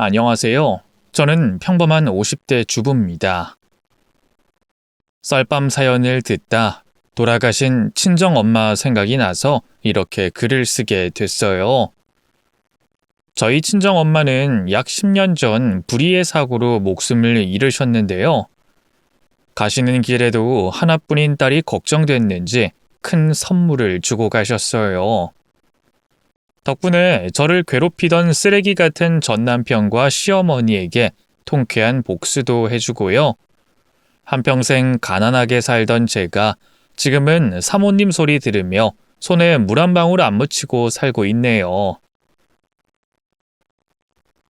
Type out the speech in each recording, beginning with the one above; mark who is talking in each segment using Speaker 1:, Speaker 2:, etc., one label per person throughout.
Speaker 1: 안녕하세요. 저는 평범한 50대 주부입니다. 썰밤 사연을 듣다 돌아가신 친정엄마 생각이 나서 이렇게 글을 쓰게 됐어요. 저희 친정엄마는 약 10년 전 불의의 사고로 목숨을 잃으셨는데요. 가시는 길에도 하나뿐인 딸이 걱정됐는지 큰 선물을 주고 가셨어요. 덕분에 저를 괴롭히던 쓰레기 같은 전남편과 시어머니에게 통쾌한 복수도 해주고요. 한평생 가난하게 살던 제가 지금은 사모님 소리 들으며 손에 물 한 방울 안 묻히고 살고 있네요.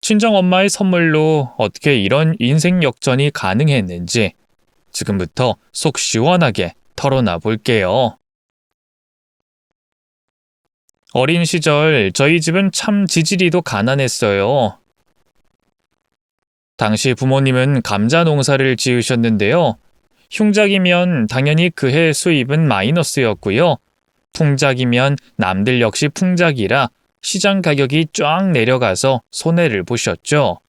Speaker 1: 친정엄마의 선물로 어떻게 이런 인생 역전이 가능했는지 지금부터 속 시원하게 털어놔 볼게요. 어린 시절 저희 집은 참 지지리도 가난했어요. 당시 부모님은 감자 농사를 지으셨는데요. 흉작이면 당연히 그해 수입은 마이너스였고요. 풍작이면 남들 역시 풍작이라 시장 가격이 쫙 내려가서 손해를 보셨죠.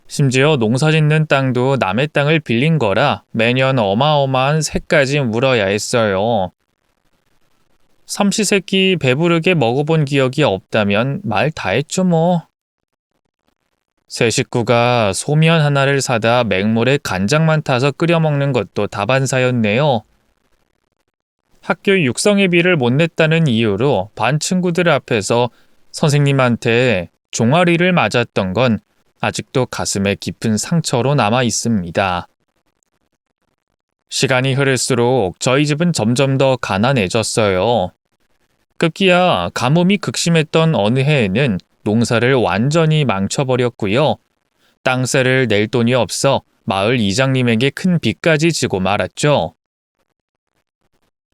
Speaker 1: 심지어 농사 짓는 땅도 남의 땅을 빌린 거라 매년 어마어마한 새까지 물어야 했어요. 삼시세끼 배부르게 먹어본 기억이 없다면 말 다 했죠 뭐. 세 식구가 소면 하나를 사다 맹물에 간장만 타서 끓여 먹는 것도 다반사였네요. 학교 육성회비를 못 냈다는 이유로 반 친구들 앞에서 선생님한테 종아리를 맞았던 건 아직도 가슴에 깊은 상처로 남아 있습니다. 시간이 흐를수록 저희 집은 점점 더 가난해졌어요. 급기야 가뭄이 극심했던 어느 해에는 농사를 완전히 망쳐버렸고요. 땅세를 낼 돈이 없어 마을 이장님에게 큰 빚까지 지고 말았죠.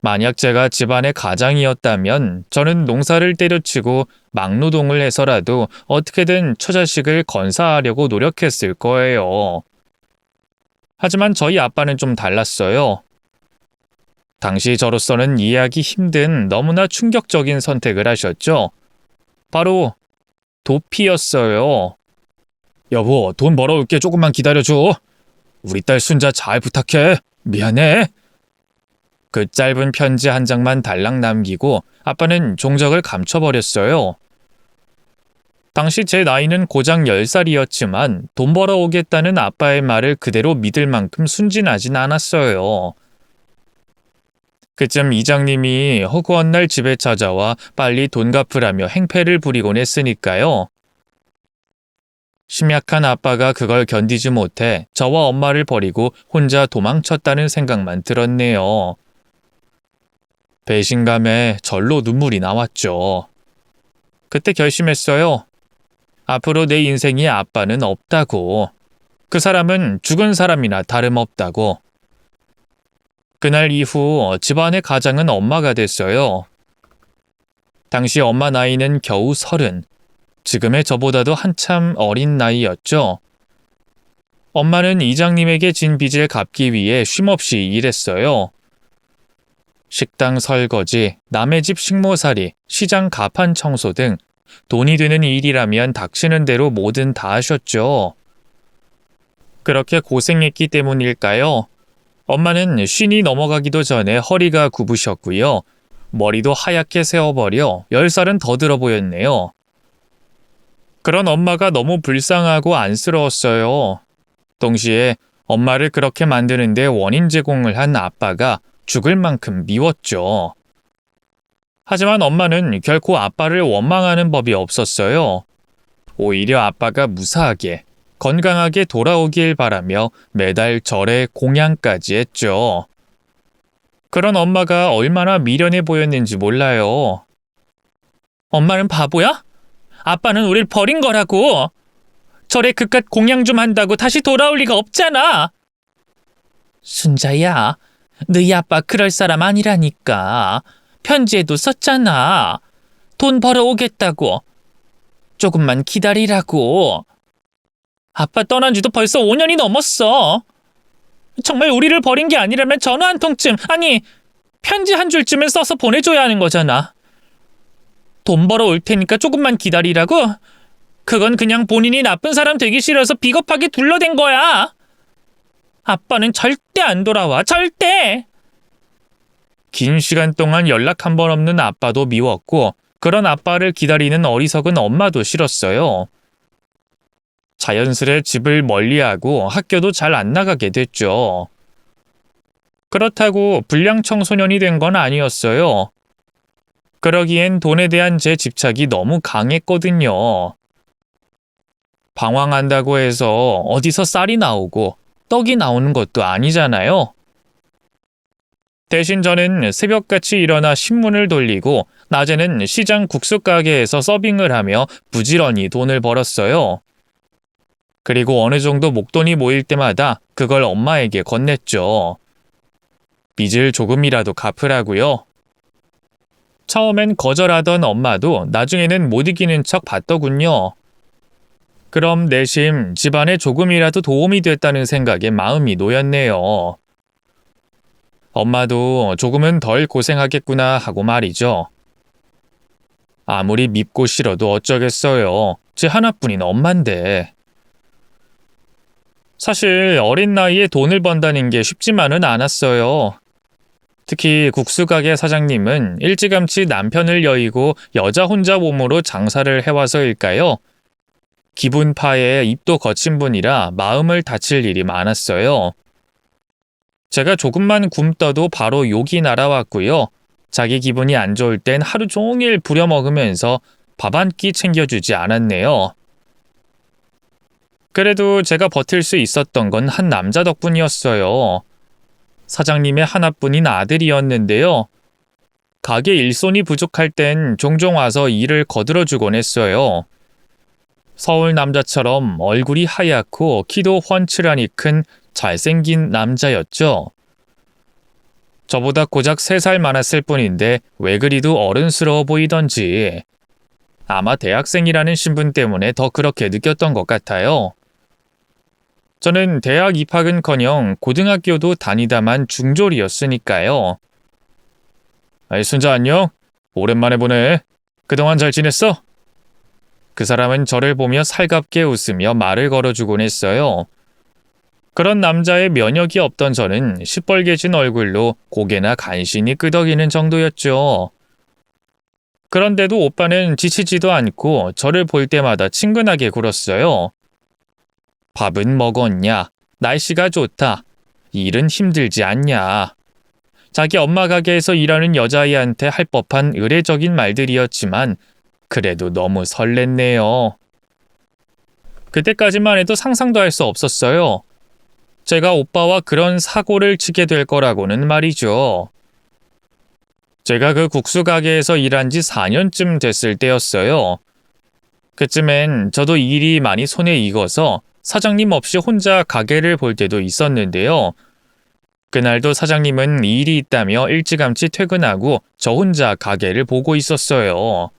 Speaker 1: 만약 제가 집안의 가장이었다면 저는 농사를 때려치고 막노동을 해서라도 어떻게든 처자식을 건사하려고 노력했을 거예요. 하지만 저희 아빠는 좀 달랐어요. 당시 저로서는 이해하기 힘든 너무나 충격적인 선택을 하셨죠. 바로 도피였어요. 여보, 돈 벌어올게. 조금만 기다려줘. 우리 딸 순자 잘 부탁해. 미안해. 그 짧은 편지 한 장만 달랑 남기고 아빠는 종적을 감춰버렸어요. 당시 제 나이는 고작 10살이었지만 돈 벌어오겠다는 아빠의 말을 그대로 믿을 만큼 순진하진 않았어요. 그쯤 이장님이 허구한 날 집에 찾아와 빨리 돈 갚으라며 행패를 부리곤 했으니까요. 심약한 아빠가 그걸 견디지 못해 저와 엄마를 버리고 혼자 도망쳤다는 생각만 들었네요. 배신감에 절로 눈물이 나왔죠. 그때 결심했어요. 앞으로 내 인생에 아빠는 없다고. 그 사람은 죽은 사람이나 다름없다고. 그날 이후 집안의 가장은 엄마가 됐어요. 당시 엄마 나이는 겨우 30. 지금의 저보다도 한참 어린 나이였죠. 엄마는 이장님에게 진 빚을 갚기 위해 쉼없이 일했어요. 식당 설거지, 남의 집 식모살이, 시장 가판 청소 등 돈이 되는 일이라면 닥치는 대로 뭐든 다 하셨죠. 그렇게 고생했기 때문일까요? 엄마는 쉰이 넘어가기도 전에 허리가 굽으셨고요. 머리도 하얗게 세어버려 10살은 더 들어 보였네요. 그런 엄마가 너무 불쌍하고 안쓰러웠어요. 동시에 엄마를 그렇게 만드는데 원인 제공을 한 아빠가 죽을 만큼 미웠죠. 하지만 엄마는 결코 아빠를 원망하는 법이 없었어요. 오히려 아빠가 무사하게 건강하게 돌아오길 바라며 매달 절에 공양까지 했죠. 그런 엄마가 얼마나 미련해 보였는지 몰라요. 엄마는 바보야? 아빠는 우릴 버린 거라고. 절에 그깟 공양 좀 한다고 다시 돌아올 리가 없잖아. 순자야, 너희 아빠 그럴 사람 아니라니까. 편지에도 썼잖아. 돈 벌어오겠다고. 조금만 기다리라고. 아빠 떠난 지도 벌써 5년이 넘었어. 정말 우리를 버린 게 아니라면 전화 한 통쯤, 아니 편지 한 줄쯤은 써서 보내줘야 하는 거잖아. 돈 벌어올 테니까 조금만 기다리라고? 그건 그냥 본인이 나쁜 사람 되기 싫어서 비겁하게 둘러댄 거야. 아빠는 절대 안 돌아와, 절대! 긴 시간 동안 연락 한 번 없는 아빠도 미웠고 그런 아빠를 기다리는 어리석은 엄마도 싫었어요. 자연스레 집을 멀리하고 학교도 잘 안 나가게 됐죠. 그렇다고 불량 청소년이 된 건 아니었어요. 그러기엔 돈에 대한 제 집착이 너무 강했거든요. 방황한다고 해서 어디서 쌀이 나오고 떡이 나오는 것도 아니잖아요. 대신 저는 새벽같이 일어나 신문을 돌리고 낮에는 시장 국수 가게에서 서빙을 하며 부지런히 돈을 벌었어요. 그리고 어느 정도 목돈이 모일 때마다 그걸 엄마에게 건넸죠. 빚을 조금이라도 갚으라고요. 처음엔 거절하던 엄마도 나중에는 못 이기는 척 봤더군요. 그럼 내심 집안에 조금이라도 도움이 됐다는 생각에 마음이 놓였네요. 엄마도 조금은 덜 고생하겠구나 하고 말이죠. 아무리 밉고 싫어도 어쩌겠어요. 제 하나뿐인 엄만데. 사실 어린 나이에 돈을 번다는 게 쉽지만은 않았어요. 특히 국수가게 사장님은 일찌감치 남편을 여의고 여자 혼자 몸으로 장사를 해와서일까요? 기분파에 입도 거친 분이라 마음을 다칠 일이 많았어요. 제가 조금만 굶떠도 바로 욕이 날아왔고요. 자기 기분이 안 좋을 땐 하루 종일 부려먹으면서 밥 한 끼 챙겨주지 않았네요. 그래도 제가 버틸 수 있었던 건 한 남자 덕분이었어요. 사장님의 하나뿐인 아들이었는데요. 가게 일손이 부족할 땐 종종 와서 일을 거들어주곤 했어요. 서울 남자처럼 얼굴이 하얗고 키도 훤칠하니 큰 잘생긴 남자였죠. 저보다 고작 3살 많았을 뿐인데 왜 그리도 어른스러워 보이던지 아마 대학생이라는 신분 때문에 더 그렇게 느꼈던 것 같아요. 저는 대학 입학은커녕 고등학교도 다니다만 중졸이었으니까요. 아이, 순자 안녕? 오랜만에 보네. 그동안 잘 지냈어? 그 사람은 저를 보며 살갑게 웃으며 말을 걸어주곤 했어요. 그런 남자의 면역이 없던 저는 시뻘개진 얼굴로 고개나 간신히 끄덕이는 정도였죠. 그런데도 오빠는 지치지도 않고 저를 볼 때마다 친근하게 굴었어요. 밥은 먹었냐? 날씨가 좋다. 일은 힘들지 않냐? 자기 엄마 가게에서 일하는 여자아이한테 할 법한 의례적인 말들이었지만 그래도 너무 설렜네요. 그때까지만 해도 상상도 할 수 없었어요. 제가 오빠와 그런 사고를 치게 될 거라고는 말이죠. 제가 그 국수 가게에서 일한 지 4년쯤 됐을 때였어요. 그쯤엔 저도 일이 많이 손에 익어서 사장님 없이 혼자 가게를 볼 때도 있었는데요. 그날도 사장님은 일이 있다며 일찌감치 퇴근하고 저 혼자 가게를 보고 있었어요.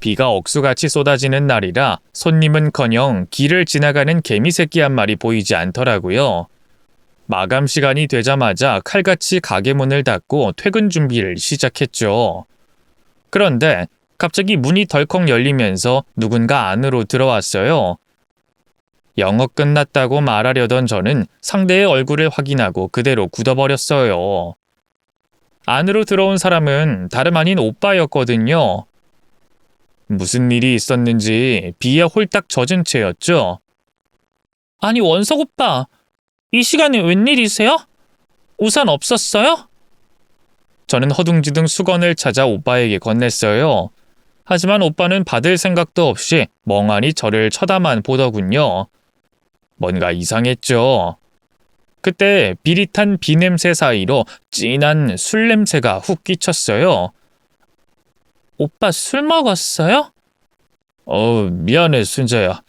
Speaker 1: 비가 억수같이 쏟아지는 날이라 손님은커녕 길을 지나가는 개미새끼 한 마리 보이지 않더라고요. 마감 시간이 되자마자 칼같이 가게 문을 닫고 퇴근 준비를 시작했죠. 그런데 갑자기 문이 덜컥 열리면서 누군가 안으로 들어왔어요. 영업 끝났다고 말하려던 저는 상대의 얼굴을 확인하고 그대로 굳어버렸어요. 안으로 들어온 사람은 다름 아닌 오빠였거든요. 무슨 일이 있었는지 비에 홀딱 젖은 채였죠. 아니, 원석 오빠, 이 시간에 웬일이세요? 우산 없었어요? 저는 허둥지둥 수건을 찾아 오빠에게 건넸어요. 하지만 오빠는 받을 생각도 없이 멍하니 저를 쳐다만 보더군요. 뭔가 이상했죠. 그때 비릿한 비냄새 사이로 진한 술 냄새가 훅 끼쳤어요. 오빠 술 먹었어요? 미안해, 순자야.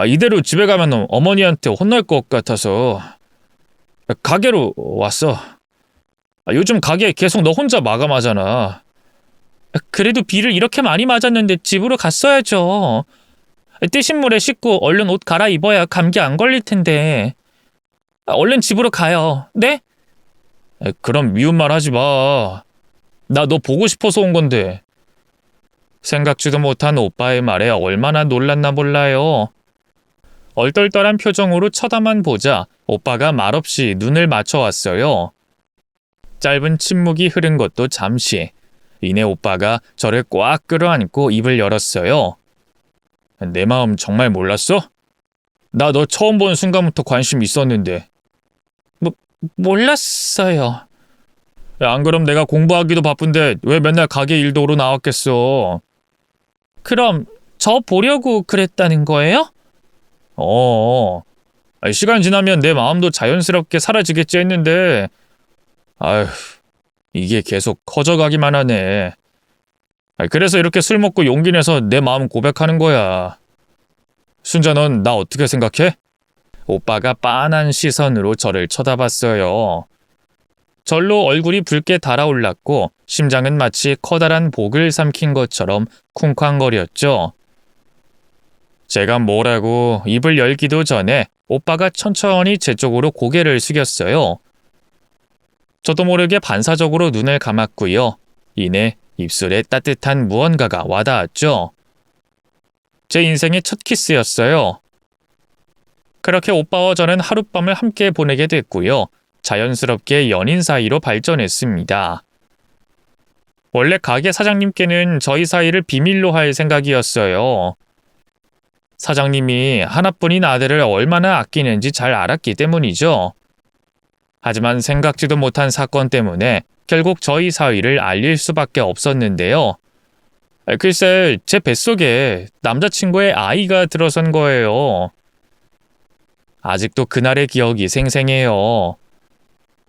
Speaker 1: 이대로 집에 가면 어머니한테 혼날 것 같아서 가게로 왔어. 요즘 가게 계속 너 혼자 마감하잖아. 그래도 비를 이렇게 많이 맞았는데 집으로 갔어야죠. 뜨신 물에 씻고 얼른 옷 갈아입어야 감기 안 걸릴 텐데. 얼른 집으로 가요. 네? 그럼 미운 말 하지 마. 나 너 보고 싶어서 온 건데. 생각지도 못한 오빠의 말에 얼마나 놀랐나 몰라요. 얼떨떨한 표정으로 쳐다만 보자 오빠가 말없이 눈을 맞춰왔어요. 짧은 침묵이 흐른 것도 잠시. 이내 오빠가 저를 꽉 끌어안고 입을 열었어요. 내 마음 정말 몰랐어? 나 너 처음 본 순간부터 관심 있었는데. 몰랐어요. 안 그럼 내가 공부하기도 바쁜데 왜 맨날 가게 일도로 나왔겠어. 그럼 저 보려고 그랬다는 거예요? 시간 지나면 내 마음도 자연스럽게 사라지겠지 했는데 아휴, 이게 계속 커져가기만 하네. 그래서 이렇게 술 먹고 용기 내서 내 마음 고백하는 거야. 순자, 넌 나 어떻게 생각해? 오빠가 빤한 시선으로 저를 쳐다봤어요. 절로 얼굴이 붉게 달아올랐고 심장은 마치 커다란 복을 삼킨 것처럼 쿵쾅거렸죠. 제가 뭐라고 입을 열기도 전에 오빠가 천천히 제 쪽으로 고개를 숙였어요. 저도 모르게 반사적으로 눈을 감았고요. 이내 입술에 따뜻한 무언가가 와닿았죠. 제 인생의 첫 키스였어요. 그렇게 오빠와 저는 하룻밤을 함께 보내게 됐고요. 자연스럽게 연인 사이로 발전했습니다. 원래 가게 사장님께는 저희 사이를 비밀로 할 생각이었어요. 사장님이 하나뿐인 아들을 얼마나 아끼는지 잘 알았기 때문이죠. 하지만 생각지도 못한 사건 때문에 결국 저희 사이를 알릴 수밖에 없었는데요. 글쎄, 제 뱃속에 남자친구의 아이가 들어선 거예요. 아직도 그날의 기억이 생생해요.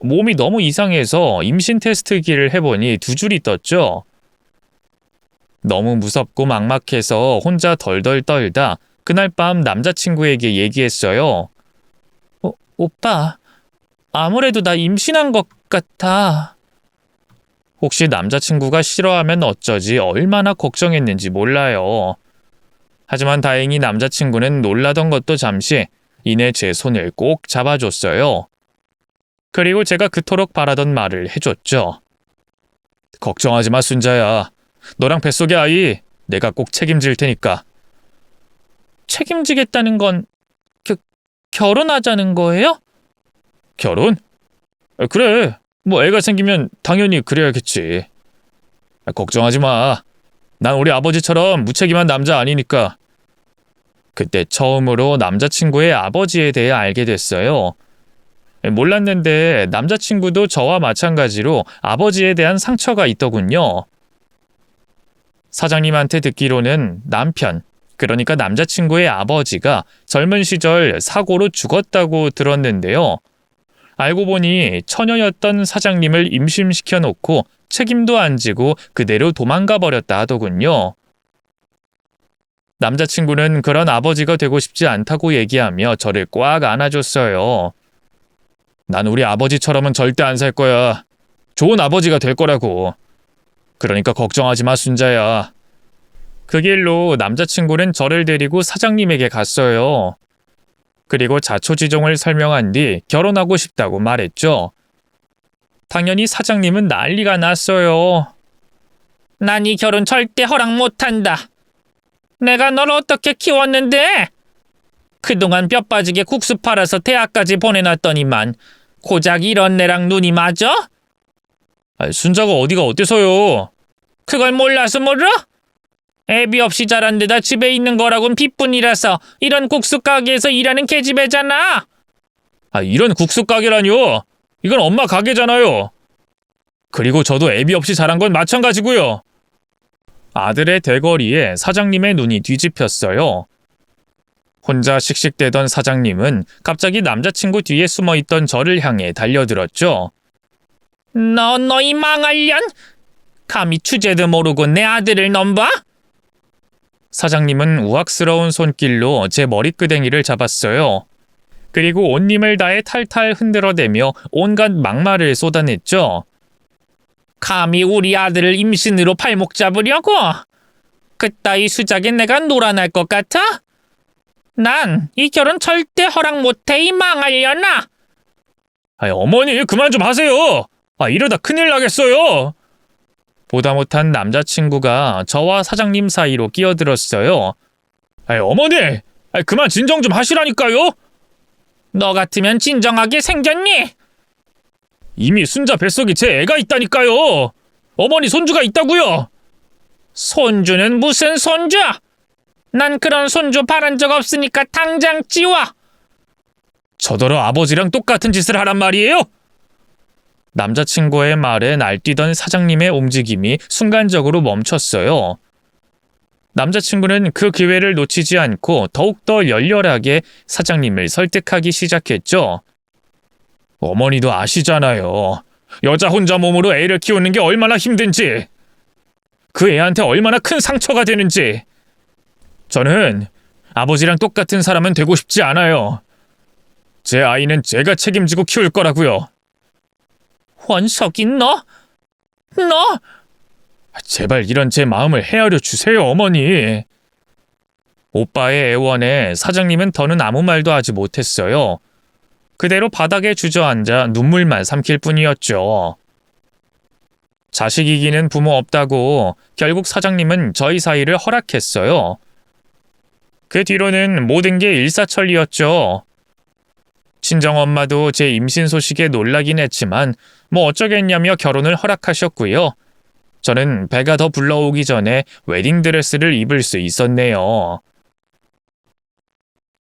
Speaker 1: 몸이 너무 이상해서 임신 테스트기를 해보니 2줄이 떴죠. 너무 무섭고 막막해서 혼자 덜덜 떨다 그날 밤 남자친구에게 얘기했어요. 오빠, 아무래도 나 임신한 것 같아. 혹시 남자친구가 싫어하면 어쩌지 얼마나 걱정했는지 몰라요. 하지만 다행히 남자친구는 놀라던 것도 잠시 이내 제 손을 꼭 잡아줬어요. 그리고 제가 그토록 바라던 말을 해줬죠. 걱정하지 마, 순자야. 너랑 뱃속의 아이 내가 꼭 책임질 테니까. 책임지겠다는 건 결혼하자는 거예요? 결혼? 그래. 뭐 애가 생기면 당연히 그래야겠지. 걱정하지 마. 난 우리 아버지처럼 무책임한 남자 아니니까. 그때 처음으로 남자친구의 아버지에 대해 알게 됐어요. 몰랐는데 남자친구도 저와 마찬가지로 아버지에 대한 상처가 있더군요. 사장님한테 듣기로는 남편, 그러니까 남자친구의 아버지가 젊은 시절 사고로 죽었다고 들었는데요. 알고 보니 처녀였던 사장님을 임신시켜 놓고 책임도 안 지고 그대로 도망가 버렸다 하더군요. 남자친구는 그런 아버지가 되고 싶지 않다고 얘기하며 저를 꽉 안아줬어요. 난 우리 아버지처럼은 절대 안 살 거야. 좋은 아버지가 될 거라고. 그러니까 걱정하지 마, 순자야. 그 길로 남자친구는 저를 데리고 사장님에게 갔어요. 그리고 자초지종을 설명한 뒤 결혼하고 싶다고 말했죠. 당연히 사장님은 난리가 났어요. 난 이 결혼 절대 허락 못한다. 내가 널 어떻게 키웠는데? 그동안 뼈 빠지게 국수 팔아서 대학까지 보내놨더니만 고작 이런 애랑 눈이 맞아? 순자가 어디가 어때서요? 그걸 몰라서 물어? 애비 없이 자란 데다 집에 있는 거라곤 빚뿐이라서 이런 국수 가게에서 일하는 계집애잖아. 이런 국수 가게라뇨? 이건 엄마 가게잖아요. 그리고 저도 애비 없이 자란 건 마찬가지고요. 아들의 대거리에 사장님의 눈이 뒤집혔어요. 혼자 씩씩대던 사장님은 갑자기 남자친구 뒤에 숨어있던 저를 향해 달려들었죠. 너희 망할년? 감히 주제도 모르고 내 아들을 넘봐? 사장님은 우악스러운 손길로 제 머리끄댕이를 잡았어요. 그리고 온 힘을 다해 탈탈 흔들어대며 온갖 막말을 쏟아냈죠. 감히 우리 아들을 임신으로 발목 잡으려고? 그따위 수작에 내가 놀아날 것 같아? 난 이 결혼 절대 허락 못해, 이 망할려나. 어머니 그만 좀 하세요. 이러다 큰일 나겠어요. 보다 못한 남자친구가 저와 사장님 사이로 끼어들었어요. 어머니! 그만 진정 좀 하시라니까요! 너 같으면 진정하게 생겼니? 이미 순자 뱃속에 제 애가 있다니까요! 어머니 손주가 있다고요! 손주는 무슨 손주? 난 그런 손주 바란 적 없으니까 당장 지워! 저더러 아버지랑 똑같은 짓을 하란 말이에요? 남자친구의 말에 날뛰던 사장님의 움직임이 순간적으로 멈췄어요. 남자친구는 그 기회를 놓치지 않고 더욱더 열렬하게 사장님을 설득하기 시작했죠. 어머니도 아시잖아요. 여자 혼자 몸으로 애를 키우는 게 얼마나 힘든지. 그 애한테 얼마나 큰 상처가 되는지. 저는 아버지랑 똑같은 사람은 되고 싶지 않아요. 제 아이는 제가 책임지고 키울 거라고요. 원석인 너? 제발 이런 제 마음을 헤아려 주세요, 어머니. 오빠의 애원에 사장님은 더는 아무 말도 하지 못했어요. 그대로 바닥에 주저앉아 눈물만 삼킬 뿐이었죠. 자식 이기는 부모 없다고 결국 사장님은 저희 사이를 허락했어요. 그 뒤로는 모든 게 일사천리였죠. 친정엄마도 제 임신 소식에 놀라긴 했지만 뭐 어쩌겠냐며 결혼을 허락하셨고요. 저는 배가 더 불러오기 전에 웨딩드레스를 입을 수 있었네요.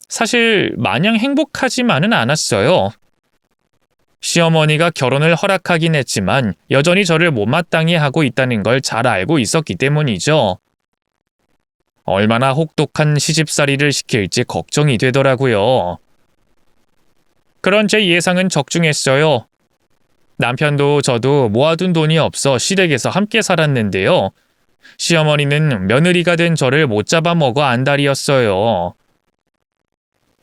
Speaker 1: 사실 마냥 행복하지만은 않았어요. 시어머니가 결혼을 허락하긴 했지만 여전히 저를 못마땅해 하고 있다는 걸 잘 알고 있었기 때문이죠. 얼마나 혹독한 시집살이를 시킬지 걱정이 되더라고요. 그런 제 예상은 적중했어요. 남편도 저도 모아둔 돈이 없어 시댁에서 함께 살았는데요. 시어머니는 며느리가 된 저를 못 잡아먹어 안달이었어요.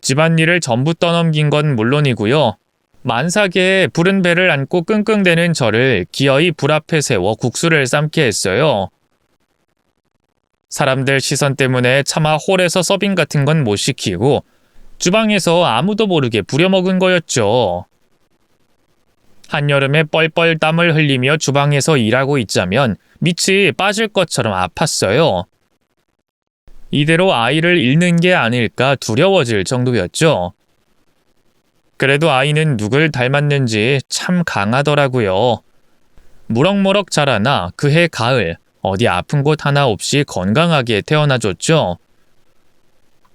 Speaker 1: 집안일을 전부 떠넘긴 건 물론이고요. 만삭에 부른 배를 안고 끙끙대는 저를 기어이 불 앞에 세워 국수를 삶게 했어요. 사람들 시선 때문에 차마 홀에서 서빙 같은 건 못 시키고 주방에서 아무도 모르게 부려먹은 거였죠. 한여름에 뻘뻘 땀을 흘리며 주방에서 일하고 있자면 밑이 빠질 것처럼 아팠어요. 이대로 아이를 잃는 게 아닐까 두려워질 정도였죠. 그래도 아이는 누굴 닮았는지 참 강하더라고요. 무럭무럭 자라나 그해 가을 어디 아픈 곳 하나 없이 건강하게 태어나줬죠.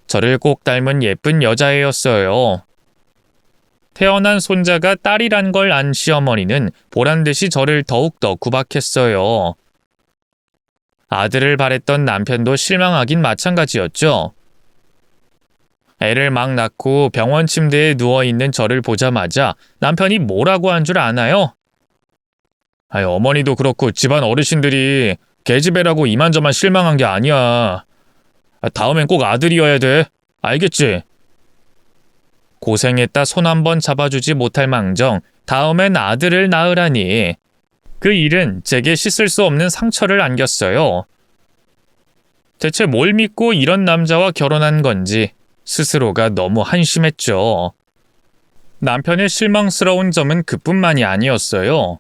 Speaker 1: 저를 꼭 닮은 예쁜 여자애였어요. 태어난 손자가 딸이란 걸 안 시어머니는 보란듯이 저를 더욱더 구박했어요. 아들을 바랬던 남편도 실망하긴 마찬가지였죠. 애를 막 낳고 병원 침대에 누워있는 저를 보자마자 남편이 뭐라고 한 줄 아나요? 어머니도 그렇고 집안 어르신들이 계집애라고 이만저만 실망한 게 아니야. 다음엔 꼭 아들이어야 돼. 알겠지? 고생했다 손 한번 잡아주지 못할 망정 다음엔 아들을 낳으라니. 그 일은 제게 씻을 수 없는 상처를 안겼어요. 대체 뭘 믿고 이런 남자와 결혼한 건지 스스로가 너무 한심했죠. 남편의 실망스러운 점은 그뿐만이 아니었어요.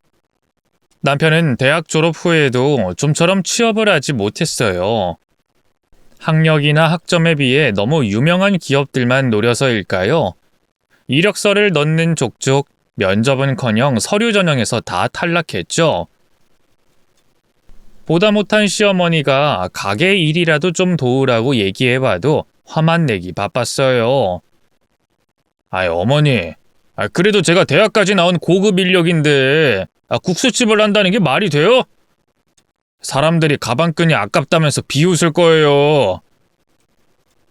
Speaker 1: 남편은 대학 졸업 후에도 좀처럼 취업을 하지 못했어요. 학력이나 학점에 비해 너무 유명한 기업들만 노려서일까요? 이력서를 넣는 족족 면접은커녕 서류 전형에서 다 탈락했죠. 보다 못한 시어머니가 가게 일이라도 좀 도우라고 얘기해봐도 화만 내기 바빴어요. 어머니, 그래도 제가 대학까지 나온 고급 인력인데 국수집을 한다는 게 말이 돼요? 사람들이 가방끈이 아깝다면서 비웃을 거예요.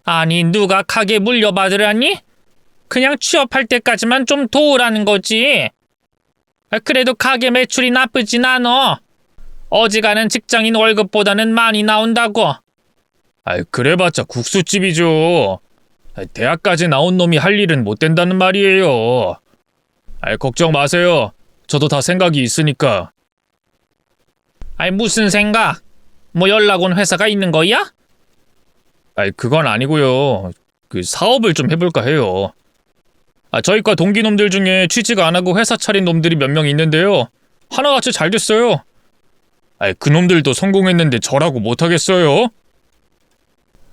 Speaker 1: 아니, 누가 가게 물려받으라니? 그냥 취업할 때까지만 좀 도우라는 거지. 그래도 가게 매출이 나쁘진 않아. 어지간한 직장인 월급보다는 많이 나온다고. 그래봤자 국수집이죠. 대학까지 나온 놈이 할 일은 못 된다는 말이에요. 걱정 마세요. 저도 다 생각이 있으니까. 무슨 생각? 뭐 연락 온 회사가 있는 거야? 그건 아니고요. 사업을 좀 해볼까 해요. 저희과 동기놈들 중에 취직 안 하고 회사 차린 놈들이 몇 명 있는데요. 하나같이 잘 됐어요. 그놈들도 성공했는데 저라고 못하겠어요?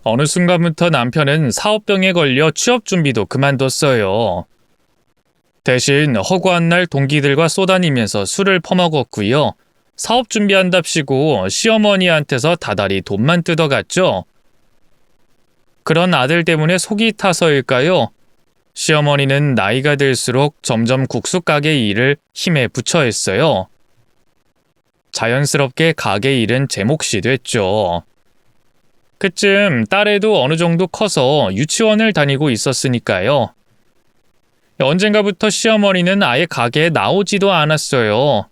Speaker 1: 어느 순간부터 남편은 사업병에 걸려 취업 준비도 그만뒀어요. 대신 허구한 날 동기들과 쏘다니면서 술을 퍼먹었고요. 사업 준비한답시고 시어머니한테서 다달이 돈만 뜯어갔죠. 그런 아들 때문에 속이 타서일까요? 시어머니는 나이가 들수록 점점 국수 가게 일을 힘에 붙여 했어요. 자연스럽게 가게 일은 제 몫이 됐죠. 그쯤 딸애도 어느 정도 커서 유치원을 다니고 있었으니까요. 언젠가부터 시어머니는 아예 가게에 나오지도 않았어요.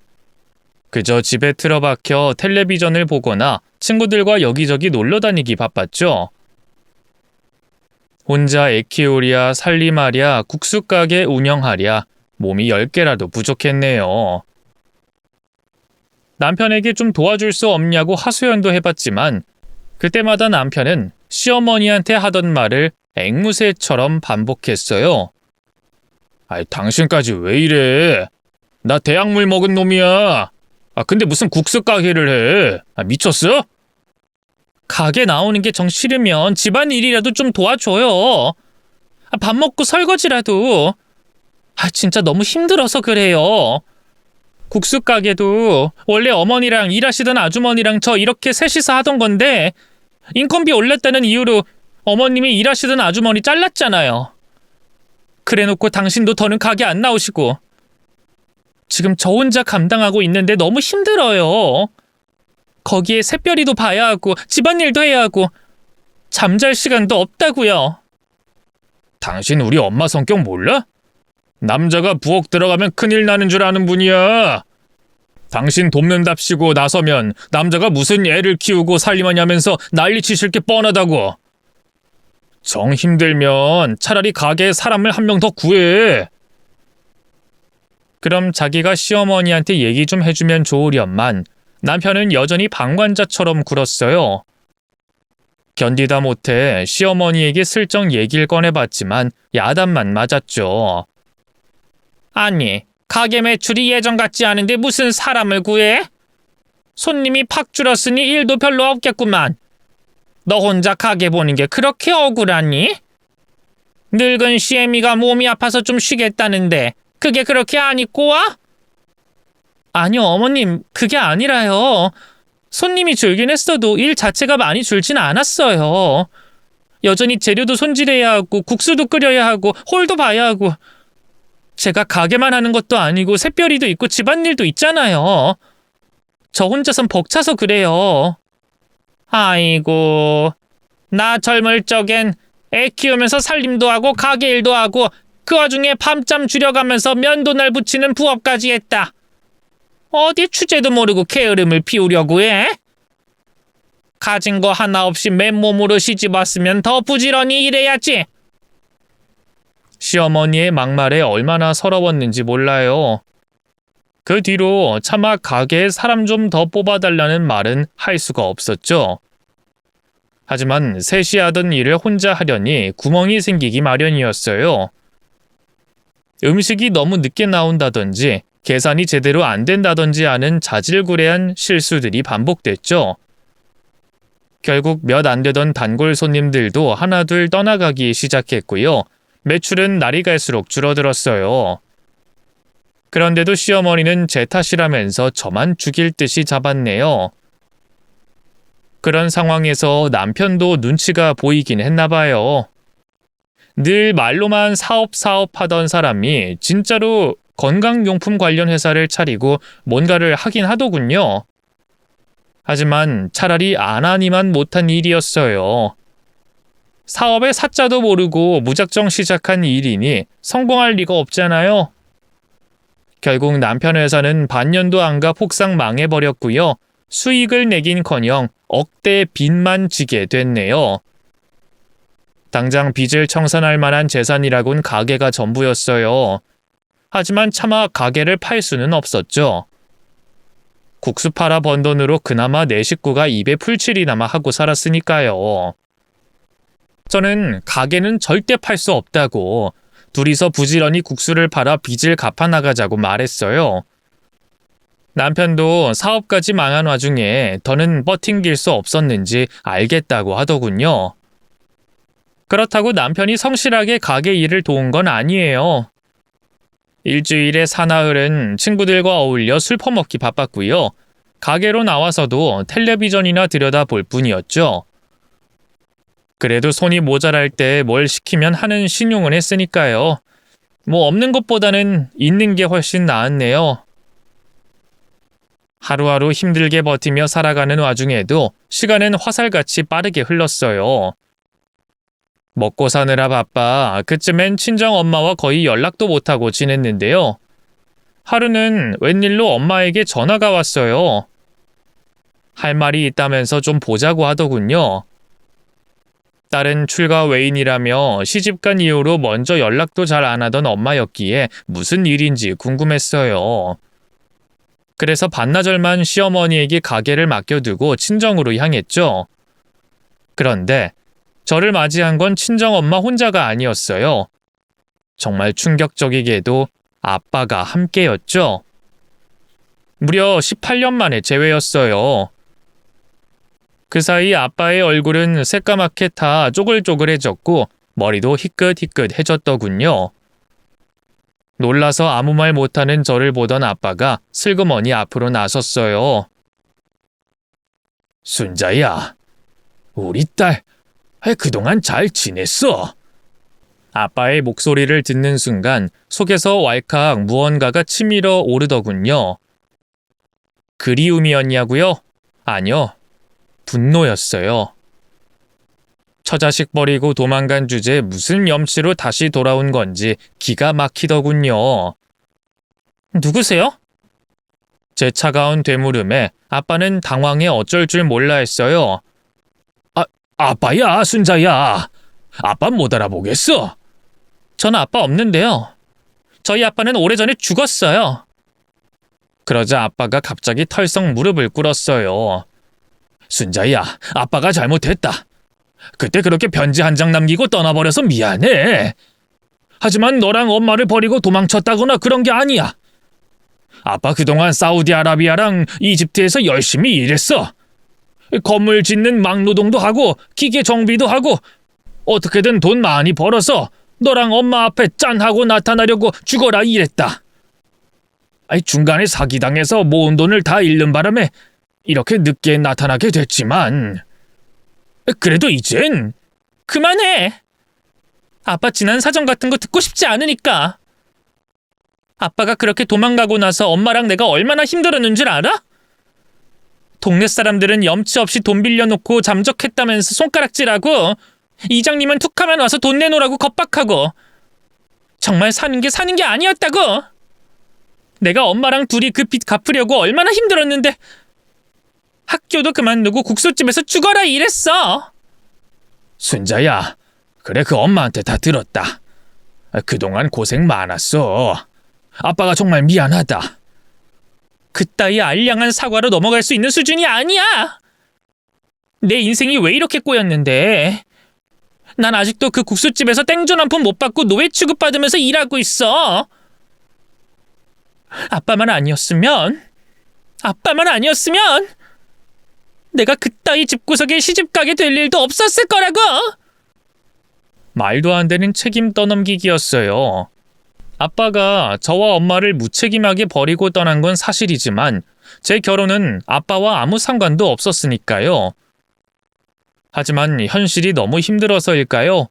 Speaker 1: 그저 집에 틀어박혀 텔레비전을 보거나 친구들과 여기저기 놀러 다니기 바빴죠. 혼자 애 키우랴 살림하랴 국수 가게 운영하랴 몸이 10개라도 부족했네요. 남편에게 좀 도와줄 수 없냐고 하소연도 해봤지만 그때마다 남편은 시어머니한테 하던 말을 앵무새처럼 반복했어요. 당신까지 왜 이래? 나 대약물 먹은 놈이야. 근데 무슨 국수 가게를 해? 미쳤어? 가게 나오는 게 정 싫으면 집안일이라도 좀 도와줘요. 밥 먹고 설거지라도. 진짜 너무 힘들어서 그래요. 국수 가게도 원래 어머니랑 일하시던 아주머니랑 저 이렇게 셋이서 하던 건데 인건비 올렸다는 이유로 어머님이 일하시던 아주머니 잘랐잖아요. 그래놓고 당신도 더는 가게 안 나오시고 지금 저 혼자 감당하고 있는데 너무 힘들어요. 거기에 새별이도 봐야 하고 집안일도 해야 하고 잠잘 시간도 없다고요. 당신 우리 엄마 성격 몰라? 남자가 부엌 들어가면 큰일 나는 줄 아는 분이야. 당신 돕는답시고 나서면 남자가 무슨 애를 키우고 살림하냐면서 난리치실 게 뻔하다고. 정 힘들면 차라리 가게에 사람을 한 명 더 구해. 그럼 자기가 시어머니한테 얘기 좀 해주면 좋으련만 남편은 여전히 방관자처럼 굴었어요. 견디다 못해 시어머니에게 슬쩍 얘기를 꺼내봤지만 야단만 맞았죠. 아니, 가게 매출이 예전 같지 않은데 무슨 사람을 구해? 손님이 팍 줄었으니 일도 별로 없겠구만. 너 혼자 가게 보는 게 그렇게 억울하니? 늙은 시애미가 몸이 아파서 좀 쉬겠다는데 그게 그렇게 안 입고 와? 아니요, 어머님, 그게 아니라요. 손님이 줄긴 했어도 일 자체가 많이 줄진 않았어요. 여전히 재료도 손질해야 하고 국수도 끓여야 하고 홀도 봐야 하고 제가 가게만 하는 것도 아니고 새별이도 있고 집안일도 있잖아요. 저 혼자선 벅차서 그래요. 아이고, 나 젊을 적엔 애 키우면서 살림도 하고 가게 일도 하고 그 와중에 밤잠 줄여가면서 면도날 붙이는 부업까지 했다. 어디 주제도 모르고 게으름을 피우려고 해? 가진 거 하나 없이 맨몸으로 시집 왔으면 더 부지런히 일해야지. 시어머니의 막말에 얼마나 서러웠는지 몰라요. 그 뒤로 차마 가게에 사람 좀 더 뽑아달라는 말은 할 수가 없었죠. 하지만 셋이 하던 일을 혼자 하려니 구멍이 생기기 마련이었어요. 음식이 너무 늦게 나온다든지 계산이 제대로 안 된다든지 하는 자질구레한 실수들이 반복됐죠. 결국 몇 안 되던 단골 손님들도 하나둘 떠나가기 시작했고요. 매출은 날이 갈수록 줄어들었어요. 그런데도 시어머니는 제 탓이라면서 저만 죽일 듯이 잡았네요. 그런 상황에서 남편도 눈치가 보이긴 했나 봐요. 늘 말로만 사업 하던 사람이 진짜로 건강용품 관련 회사를 차리고 뭔가를 하긴 하더군요. 하지만 차라리 안 하니만 못한 일이었어요. 사업의 사자도 모르고 무작정 시작한 일이니 성공할 리가 없잖아요. 결국 남편 회사는 반년도 안 가 폭삭 망해버렸고요. 수익을 내긴커녕 억대 빚만 지게 됐네요. 당장 빚을 청산할 만한 재산이라곤 가게가 전부였어요. 하지만 차마 가게를 팔 수는 없었죠. 국수 팔아 번 돈으로 그나마 내 식구가 입에 풀칠이나마 하고 살았으니까요. 저는 가게는 절대 팔 수 없다고 둘이서 부지런히 국수를 팔아 빚을 갚아나가자고 말했어요. 남편도 사업까지 망한 와중에 더는 버팅길 수 없었는지 알겠다고 하더군요. 그렇다고 남편이 성실하게 가게 일을 도운 건 아니에요. 일주일에 사나흘은 친구들과 어울려 술 퍼먹기 바빴고요. 가게로 나와서도 텔레비전이나 들여다볼 뿐이었죠. 그래도 손이 모자랄 때 뭘 시키면 하는 신용은 했으니까요. 뭐 없는 것보다는 있는 게 훨씬 나았네요. 하루하루 힘들게 버티며 살아가는 와중에도 시간은 화살같이 빠르게 흘렀어요. 먹고 사느라 바빠 그쯤엔 친정엄마와 거의 연락도 못하고 지냈는데요. 하루는 웬일로 엄마에게 전화가 왔어요. 할 말이 있다면서 좀 보자고 하더군요. 딸은 출가 외인이라며 시집간 이후로 먼저 연락도 잘 안 하던 엄마였기에 무슨 일인지 궁금했어요. 그래서 반나절만 시어머니에게 가게를 맡겨두고 친정으로 향했죠. 그런데 저를 맞이한 건 친정엄마 혼자가 아니었어요. 정말 충격적이게도 아빠가 함께였죠. 무려 18년 만에 재회였어요. 그 사이 아빠의 얼굴은 새까맣게 타 쪼글쪼글해졌고 머리도 희끗희끗해졌더군요. 놀라서 아무 말 못하는 저를 보던 아빠가 슬그머니 앞으로 나섰어요. 순자야, 우리 딸 그동안 잘 지냈어? 아빠의 목소리를 듣는 순간 속에서 왈칵 무언가가 치밀어 오르더군요. 그리움이었냐고요? 아니요. 분노였어요. 처자식 버리고 도망간 주제에 무슨 염치로 다시 돌아온 건지 기가 막히더군요. 누구세요? 제 차가운 되물음에 아빠는 당황해 어쩔 줄 몰라 했어요. 아빠야, 순자야. 아빠 못 알아보겠어. 전 아빠 없는데요. 저희 아빠는 오래전에 죽었어요. 그러자 아빠가 갑자기 털썩 무릎을 꿇었어요. 순자야, 아빠가 잘못했다. 그때 그렇게 편지 한 장 남기고 떠나버려서 미안해. 하지만 너랑 엄마를 버리고 도망쳤다거나 그런 게 아니야. 아빠 그동안 사우디아라비아랑 이집트에서 열심히 일했어. 건물 짓는 막노동도 하고 기계 정비도 하고 어떻게든 돈 많이 벌어서 너랑 엄마 앞에 짠하고 나타나려고 죽어라 일했다. 중간에 사기당해서 모은 돈을 다 잃는 바람에 이렇게 늦게 나타나게 됐지만 그래도 이젠 그만해. 아빠 지난 사정 같은 거 듣고 싶지 않으니까. 아빠가 그렇게 도망가고 나서 엄마랑 내가 얼마나 힘들었는 줄 알아? 동네 사람들은 염치 없이 돈 빌려놓고 잠적했다면서 손가락질하고 이장님은 툭하면 와서 돈 내놓으라고 겁박하고 정말 사는 게 아니었다고. 내가 엄마랑 둘이 그 빚 갚으려고 얼마나 힘들었는데 학교도 그만두고 국수집에서 죽어라 일했어. 순자야, 그래 그 엄마한테 다 들었다. 그동안 고생 많았어. 아빠가 정말 미안하다. 그따위 알량한 사과로 넘어갈 수 있는 수준이 아니야. 내 인생이 왜 이렇게 꼬였는데. 난 아직도 그 국수집에서 땡전 한 푼 못 받고 노예 취급받으면서 일하고 있어. 아빠만 아니었으면 내가 그따위 집구석에 시집가게 될 일도 없었을 거라고. 말도 안 되는 책임 떠넘기기였어요. 아빠가 저와 엄마를 무책임하게 버리고 떠난 건 사실이지만 제 결혼은 아빠와 아무 상관도 없었으니까요. 하지만 현실이 너무 힘들어서일까요?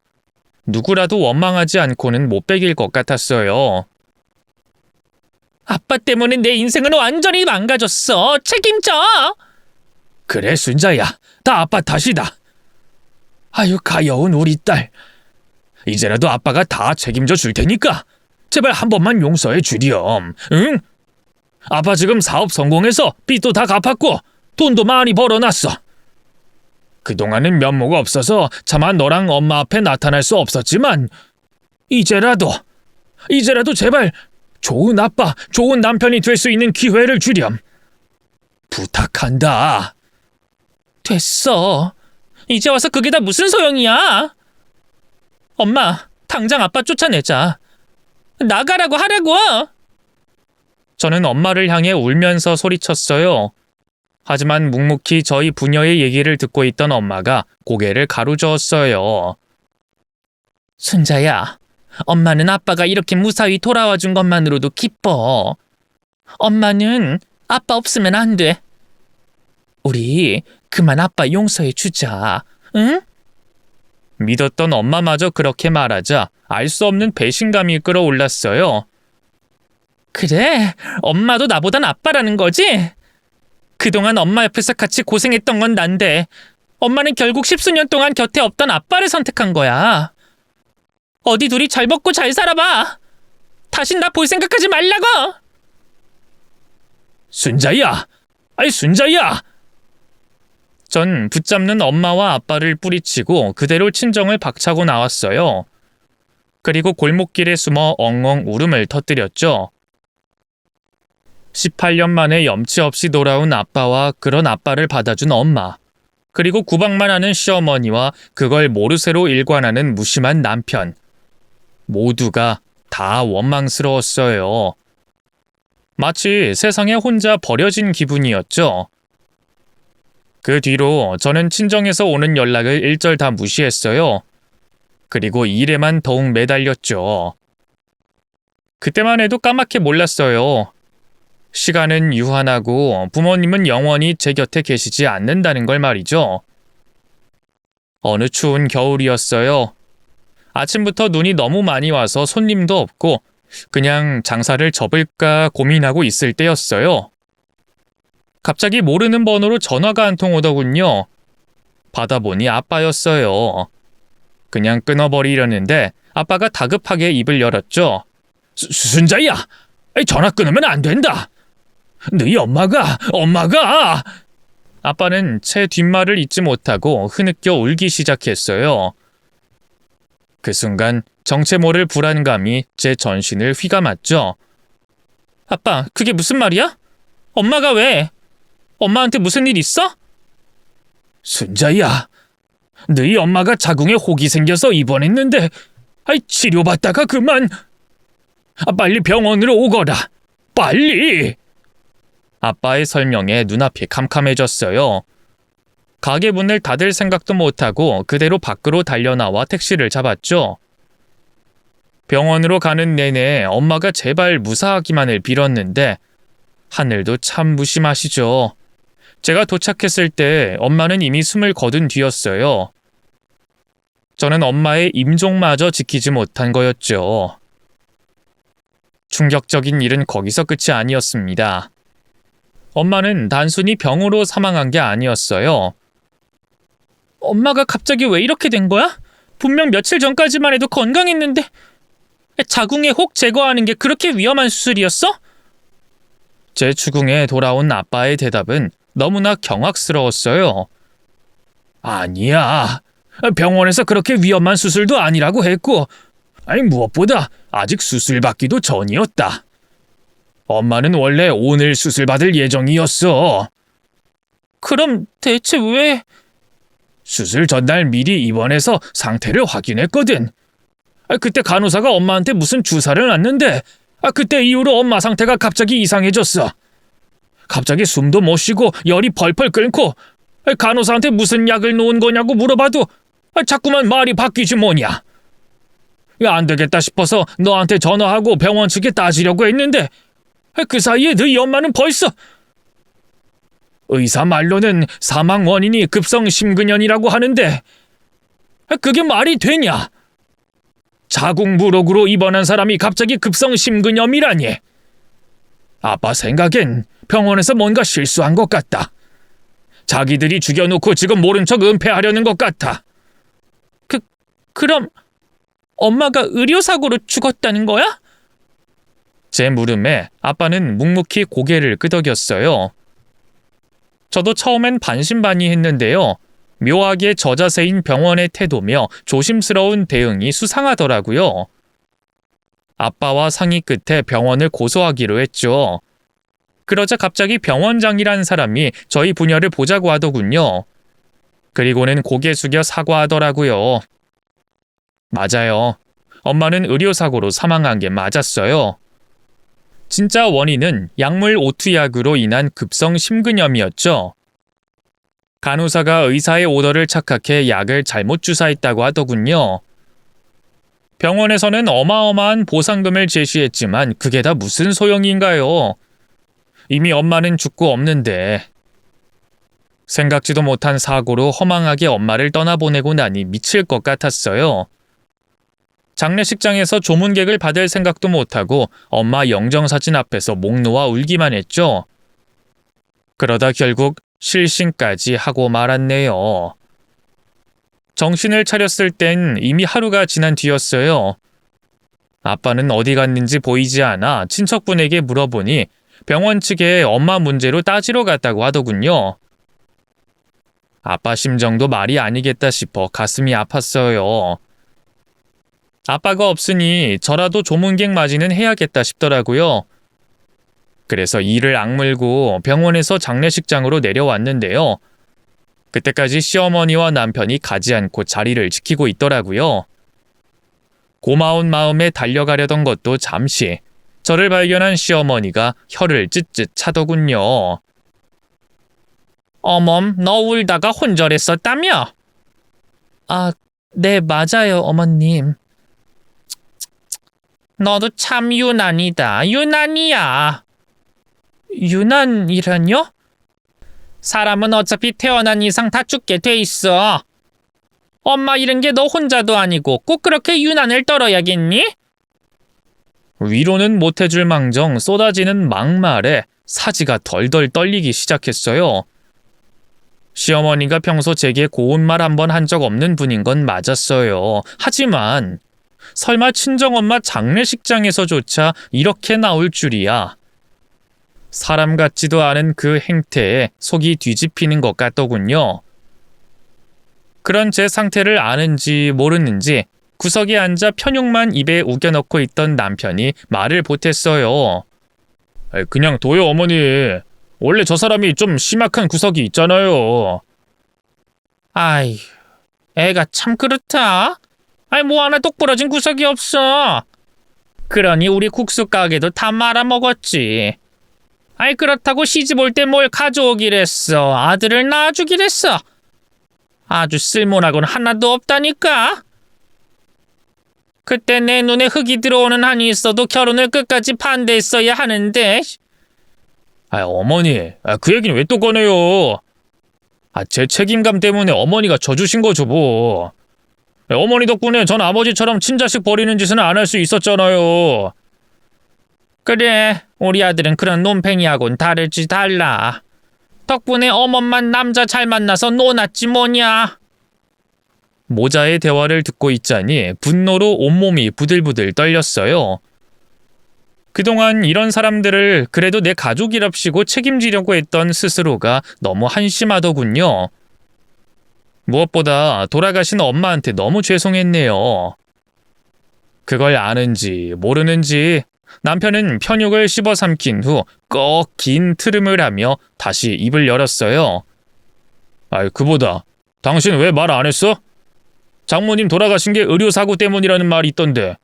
Speaker 1: 누구라도 원망하지 않고는 못 베길 것 같았어요. 아빠 때문에 내 인생은 완전히 망가졌어. 책임져. 그래 순자야, 다 아빠 탓이다. 아유 가여운 우리 딸. 이제라도 아빠가 다 책임져 줄 테니까 제발 한 번만 용서해 주렴. 응? 아빠 지금 사업 성공해서 빚도 다 갚았고 돈도 많이 벌어놨어. 그동안은 면모가 없어서 차마 너랑 엄마 앞에 나타날 수 없었지만 이제라도 제발 좋은 아빠, 좋은 남편이 될 수 있는 기회를 주렴. 부탁한다. 됐어. 이제 와서 그게 다 무슨 소용이야. 엄마, 당장 아빠 쫓아내자. 나가라고 하라고. 저는 엄마를 향해 울면서 소리쳤어요. 하지만 묵묵히 저희 부녀의 얘기를 듣고 있던 엄마가 고개를 가로저었어요. 순자야, 엄마는 아빠가 이렇게 무사히 돌아와 준 것만으로도 기뻐. 엄마는 아빠 없으면 안 돼. 우리 그만 아빠 용서해 주자, 응? 믿었던 엄마마저 그렇게 말하자 알 수 없는 배신감이 끌어올랐어요. 그래, 엄마도 나보단 아빠라는 거지? 그동안 엄마 옆에서 같이 고생했던 건 난데 엄마는 결국 10수년 동안 곁에 없던 아빠를 선택한 거야. 어디 둘이 잘 먹고 잘 살아봐. 다신 나 볼 생각하지 말라고. 순자야! 아이 순자야! 전 붙잡는 엄마와 아빠를 뿌리치고 그대로 친정을 박차고 나왔어요. 그리고 골목길에 숨어 엉엉 울음을 터뜨렸죠. 18년 만에 염치 없이 돌아온 아빠와 그런 아빠를 받아준 엄마, 그리고 구박만 하는 시어머니와 그걸 모르쇠로 일관하는 무심한 남편. 모두가 다 원망스러웠어요. 마치 세상에 혼자 버려진 기분이었죠. 그 뒤로 저는 친정에서 오는 연락을 일절 다 무시했어요. 그리고 일에만 더욱 매달렸죠. 그때만 해도 까맣게 몰랐어요. 시간은 유한하고 부모님은 영원히 제 곁에 계시지 않는다는 걸 말이죠. 어느 추운 겨울이었어요. 아침부터 눈이 너무 많이 와서 손님도 없고 그냥 장사를 접을까 고민하고 있을 때였어요. 갑자기 모르는 번호로 전화가 한 통 오더군요. 받아보니 아빠였어요. 그냥 끊어버리려는데 아빠가 다급하게 입을 열었죠. 순자야! 전화 끊으면 안 된다! 너희 엄마가! 아빠는 제 뒷말을 잊지 못하고 흐느껴 울기 시작했어요. 그 순간 정체 모를 불안감이 제 전신을 휘감았죠. 아빠, 그게 무슨 말이야? 엄마가 왜? 엄마한테 무슨 일 있어? 순자야, 너희 엄마가 자궁에 혹이 생겨서 입원했는데 치료받다가 그만. 빨리 병원으로 오거라. 빨리. 아빠의 설명에 눈앞이 캄캄해졌어요. 가게 문을 닫을 생각도 못하고 그대로 밖으로 달려나와 택시를 잡았죠. 병원으로 가는 내내 엄마가 제발 무사하기만을 빌었는데 하늘도 참 무심하시죠. 제가 도착했을 때 엄마는 이미 숨을 거둔 뒤였어요. 저는 엄마의 임종마저 지키지 못한 거였죠. 충격적인 일은 거기서 끝이 아니었습니다. 엄마는 단순히 병으로 사망한 게 아니었어요. 엄마가 갑자기 왜 이렇게 된 거야? 분명 며칠 전까지만 해도 건강했는데 자궁의 혹 제거하는 게 그렇게 위험한 수술이었어? 제 추궁에 돌아온 아빠의 대답은 너무나 경악스러웠어요. 아니야. 병원에서 그렇게 위험한 수술도 아니라고 했고, 무엇보다 아직 수술 받기도 전이었다. 엄마는 원래 오늘 수술 받을 예정이었어. 그럼 대체 왜? 수술 전날 미리 입원해서 상태를 확인했거든. 그때 간호사가 엄마한테 무슨 주사를 놨는데 그때 이후로 엄마 상태가 갑자기 이상해졌어. 갑자기 숨도 못 쉬고 열이 펄펄 끓고 간호사한테 무슨 약을 놓은 거냐고 물어봐도 자꾸만 말이 바뀌지 뭐냐. 안 되겠다 싶어서 너한테 전화하고 병원 측에 따지려고 했는데 그 사이에 너희 엄마는 벌써. 의사 말로는 사망 원인이 급성 심근염이라고 하는데 그게 말이 되냐? 자궁부록으로 입원한 사람이 갑자기 급성 심근염이라니. 아빠 생각엔 병원에서 뭔가 실수한 것 같다. 자기들이 죽여놓고 지금 모른 척 은폐하려는 것 같아. 그럼 엄마가 의료사고로 죽었다는 거야? 제 물음에 아빠는 묵묵히 고개를 끄덕였어요. 저도 처음엔 반신반의했는데요. 묘하게 저자세인 병원의 태도며 조심스러운 대응이 수상하더라고요. 아빠와 상의 끝에 병원을 고소하기로 했죠. 그러자 갑자기 병원장이란 사람이 저희 부녀를 보자고 하더군요. 그리고는 고개 숙여 사과하더라고요. 맞아요. 엄마는 의료사고로 사망한 게 맞았어요. 진짜 원인은 약물 오투약으로 인한 급성 심근염이었죠. 간호사가 의사의 오더를 착각해 약을 잘못 주사했다고 하더군요. 병원에서는 어마어마한 보상금을 제시했지만 그게 다 무슨 소용인가요? 이미 엄마는 죽고 없는데. 생각지도 못한 사고로 허망하게 엄마를 떠나보내고 나니 미칠 것 같았어요. 장례식장에서 조문객을 받을 생각도 못하고 엄마 영정사진 앞에서 목 놓아 울기만 했죠. 그러다 결국 실신까지 하고 말았네요. 정신을 차렸을 땐 이미 하루가 지난 뒤였어요. 아빠는 어디 갔는지 보이지 않아 친척분에게 물어보니 병원 측에 엄마 문제로 따지러 갔다고 하더군요. 아빠 심정도 말이 아니겠다 싶어 가슴이 아팠어요. 아빠가 없으니 저라도 조문객 맞이는 해야겠다 싶더라고요. 그래서 이를 악물고 병원에서 장례식장으로 내려왔는데요. 그때까지 시어머니와 남편이 가지 않고 자리를 지키고 있더라고요. 고마운 마음에 달려가려던 것도 잠시 저를 발견한 시어머니가 혀를 찢찢 차더군요. 어멈, 너 울다가 혼절했었다며? 아, 네, 맞아요, 어머님. 너도 참 유난이다. 유난이야. 유난이란요? 사람은 어차피 태어난 이상 다 죽게 돼 있어. 엄마 잃은 게 너 혼자도 아니고 꼭 그렇게 유난을 떨어야겠니? 위로는 못해줄 망정 쏟아지는 막말에 사지가 덜덜 떨리기 시작했어요. 시어머니가 평소 제게 고운 말 한 번 한 적 없는 분인 건 맞았어요. 하지만 설마 친정엄마 장례식장에서조차 이렇게 나올 줄이야. 사람 같지도 않은 그 행태에 속이 뒤집히는 것 같더군요. 그런 제 상태를 아는지 모르는지 구석에 앉아 편육만 입에 우겨넣고 있던 남편이 말을 보탰어요. 그냥 둬요, 어머니. 원래 저 사람이 좀 심각한 구석이 있잖아요. 아이, 애가 참 그렇다. 아이, 뭐 하나 똑부러진 구석이 없어. 그러니 우리 국수 가게도 다 말아먹었지. 아이, 그렇다고 시집 올 때 뭘 가져오기랬어. 아들을 낳아주기랬어. 아주 쓸모나곤 하나도 없다니까. 그때 내 눈에 흙이 들어오는 한이 있어도 결혼을 끝까지 반대했어야 하는데. 어머니, 그 얘기는 왜 또 꺼내요? 제 책임감 때문에 어머니가 져주신 거죠, 뭐. 어머니 덕분에 전 아버지처럼 친자식 버리는 짓은 안 할 수 있었잖아요. 그래, 우리 아들은 그런 논팽이하고는 다르지 달라. 덕분에 어멈만 남자 잘 만나서 노났지 뭐냐. 모자의 대화를 듣고 있자니 분노로 온몸이 부들부들 떨렸어요. 그동안 이런 사람들을 그래도 내 가족이랍시고 책임지려고 했던 스스로가 너무 한심하더군요. 무엇보다 돌아가신 엄마한테 너무 죄송했네요. 그걸 아는지 모르는지 남편은 편육을 씹어 삼킨 후 꺽 긴 트름을 하며 다시 입을 열었어요. 그보다 당신 왜 말 안 했어? 장모님 돌아가신 게 의료사고 때문이라는 말이 있던데.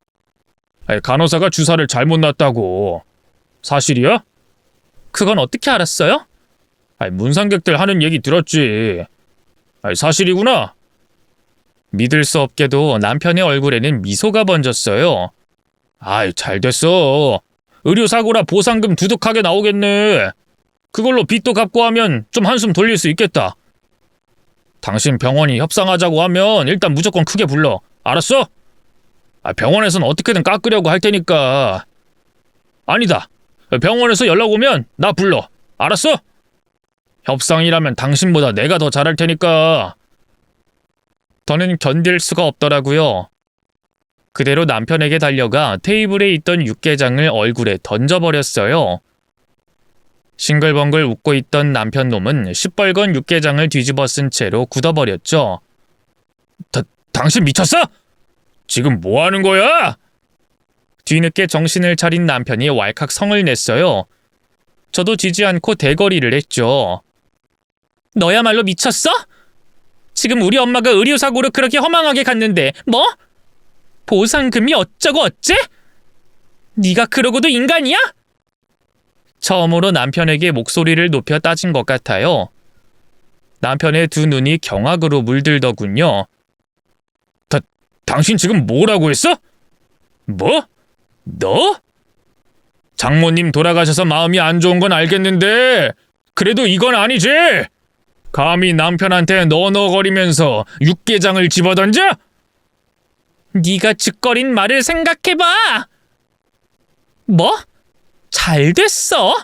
Speaker 1: 간호사가 주사를 잘못 놨다고. 사실이야? 그건 어떻게 알았어요? 문상객들 하는 얘기 들었지. 사실이구나. 믿을 수 없게도 남편의 얼굴에는 미소가 번졌어요. 잘 됐어. 의료사고라 보상금 두둑하게 나오겠네. 그걸로 빚도 갚고 하면 좀 한숨 돌릴 수 있겠다. 당신 병원이 협상하자고 하면 일단 무조건 크게 불러. 알았어? 병원에선 어떻게든 깎으려고 할 테니까. 아니다. 병원에서 연락 오면 나 불러. 알았어? 협상이라면 당신보다 내가 더 잘할 테니까. 더는 견딜 수가 없더라고요. 그대로 남편에게 달려가 테이블에 있던 육개장을 얼굴에 던져버렸어요. 싱글벙글 웃고 있던 남편 놈은 시뻘건 육개장을 뒤집어 쓴 채로 굳어버렸죠. 당신 미쳤어? 지금 뭐 하는 거야? 뒤늦게 정신을 차린 남편이 왈칵 성을 냈어요. 저도 지지 않고 대거리를 했죠. 너야말로 미쳤어? 지금 우리 엄마가 의료사고로 그렇게 허망하게 갔는데 뭐? 보상금이 어쩌고 어째? 네가 그러고도 인간이야? 처음으로 남편에게 목소리를 높여 따진 것 같아요. 남편의 두 눈이 경악으로 물들더군요. 당신 지금 뭐라고 했어? 뭐? 너? 장모님 돌아가셔서 마음이 안 좋은 건 알겠는데 그래도 이건 아니지? 감히 남편한테 너너거리면서 육개장을 집어던져? 네가 짓거린 말을 생각해봐. 뭐? 잘 됐어?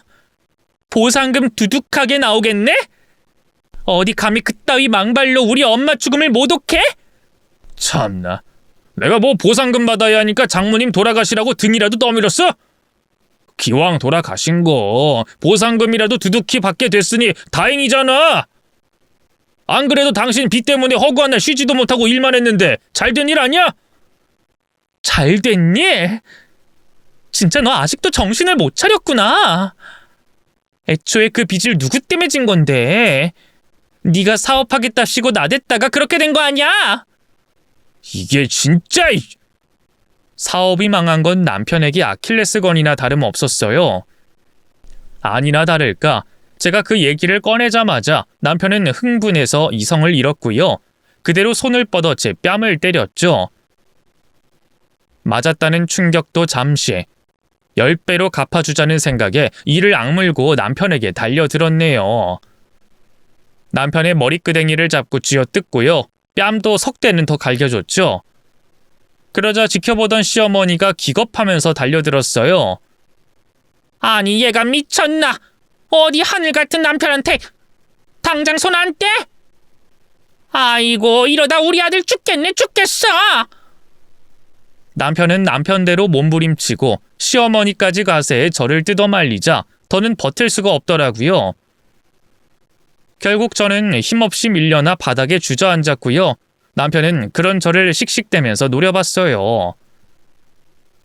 Speaker 1: 보상금 두둑하게 나오겠네? 어디 감히 그따위 망발로 우리 엄마 죽음을 모독해? 참나, 내가 뭐 보상금 받아야 하니까 장모님 돌아가시라고 등이라도 떠밀었어? 기왕 돌아가신 거 보상금이라도 두둑히 받게 됐으니 다행이잖아. 안 그래도 당신 빚 때문에 허구한 날 쉬지도 못하고 일만 했는데 잘된 일 아니야? 잘된 일? 진짜 너 아직도 정신을 못 차렸구나. 애초에 그 빚을 누구 때문에 진 건데? 네가 사업하겠답시고 나댔다가 그렇게 된 거 아니야? 이게 진짜... 사업이 망한 건 남편에게 아킬레스건이나 다름없었어요. 아니나 다를까 제가 그 얘기를 꺼내자마자 남편은 흥분해서 이성을 잃었고요. 그대로 손을 뻗어 제 뺨을 때렸죠. 맞았다는 충격도 잠시, 10배로 갚아주자는 생각에 이를 악물고 남편에게 달려들었네요. 남편의 머리끄댕이를 잡고 쥐어뜯고요. 뺨도 석 대는 더 갈겨줬죠. 그러자 지켜보던 시어머니가 기겁하면서 달려들었어요. 아니 얘가 미쳤나? 어디 하늘 같은 남편한테 당장 손 안 떼? 아이고 이러다 우리 아들 죽겠네 죽겠어. 남편은 남편대로 몸부림치고 시어머니까지 가세에 저를 뜯어말리자 더는 버틸 수가 없더라고요. 결국 저는 힘없이 밀려나 바닥에 주저앉았고요. 남편은 그런 저를 씩씩대면서 노려봤어요.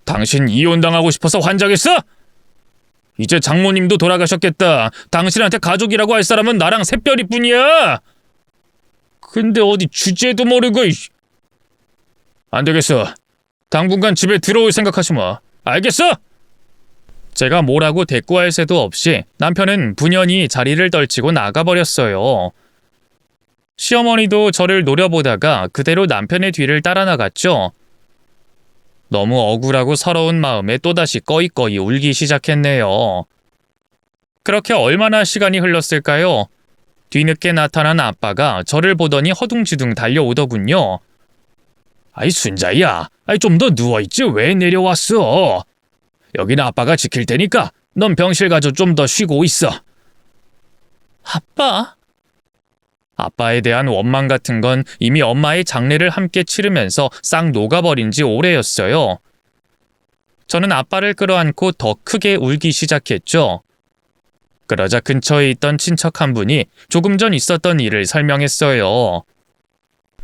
Speaker 1: 당신 이혼당하고 싶어서 환장했어? 이제 장모님도 돌아가셨겠다. 당신한테 가족이라고 할 사람은 나랑 샛별이뿐이야. 근데 어디 주제도 모르고... 안 되겠어. 당분간 집에 들어올 생각하지 마. 알겠어? 제가 뭐라고 대꾸할 새도 없이 남편은 분연히 자리를 떨치고 나가버렸어요. 시어머니도 저를 노려보다가 그대로 남편의 뒤를 따라 나갔죠. 너무 억울하고 서러운 마음에 또다시 꺼이꺼이 울기 시작했네요. 그렇게 얼마나 시간이 흘렀을까요? 뒤늦게 나타난 아빠가 저를 보더니 허둥지둥 달려오더군요. 아이 순자야, 좀 더 누워있지 왜 내려왔어? 여기는 아빠가 지킬 테니까 넌 병실 가서 좀 더 쉬고 있어. 아빠? 아빠에 대한 원망 같은 건 이미 엄마의 장례를 함께 치르면서 싹 녹아버린 지 오래였어요. 저는 아빠를 끌어안고 더 크게 울기 시작했죠. 그러자 근처에 있던 친척 한 분이 조금 전 있었던 일을 설명했어요.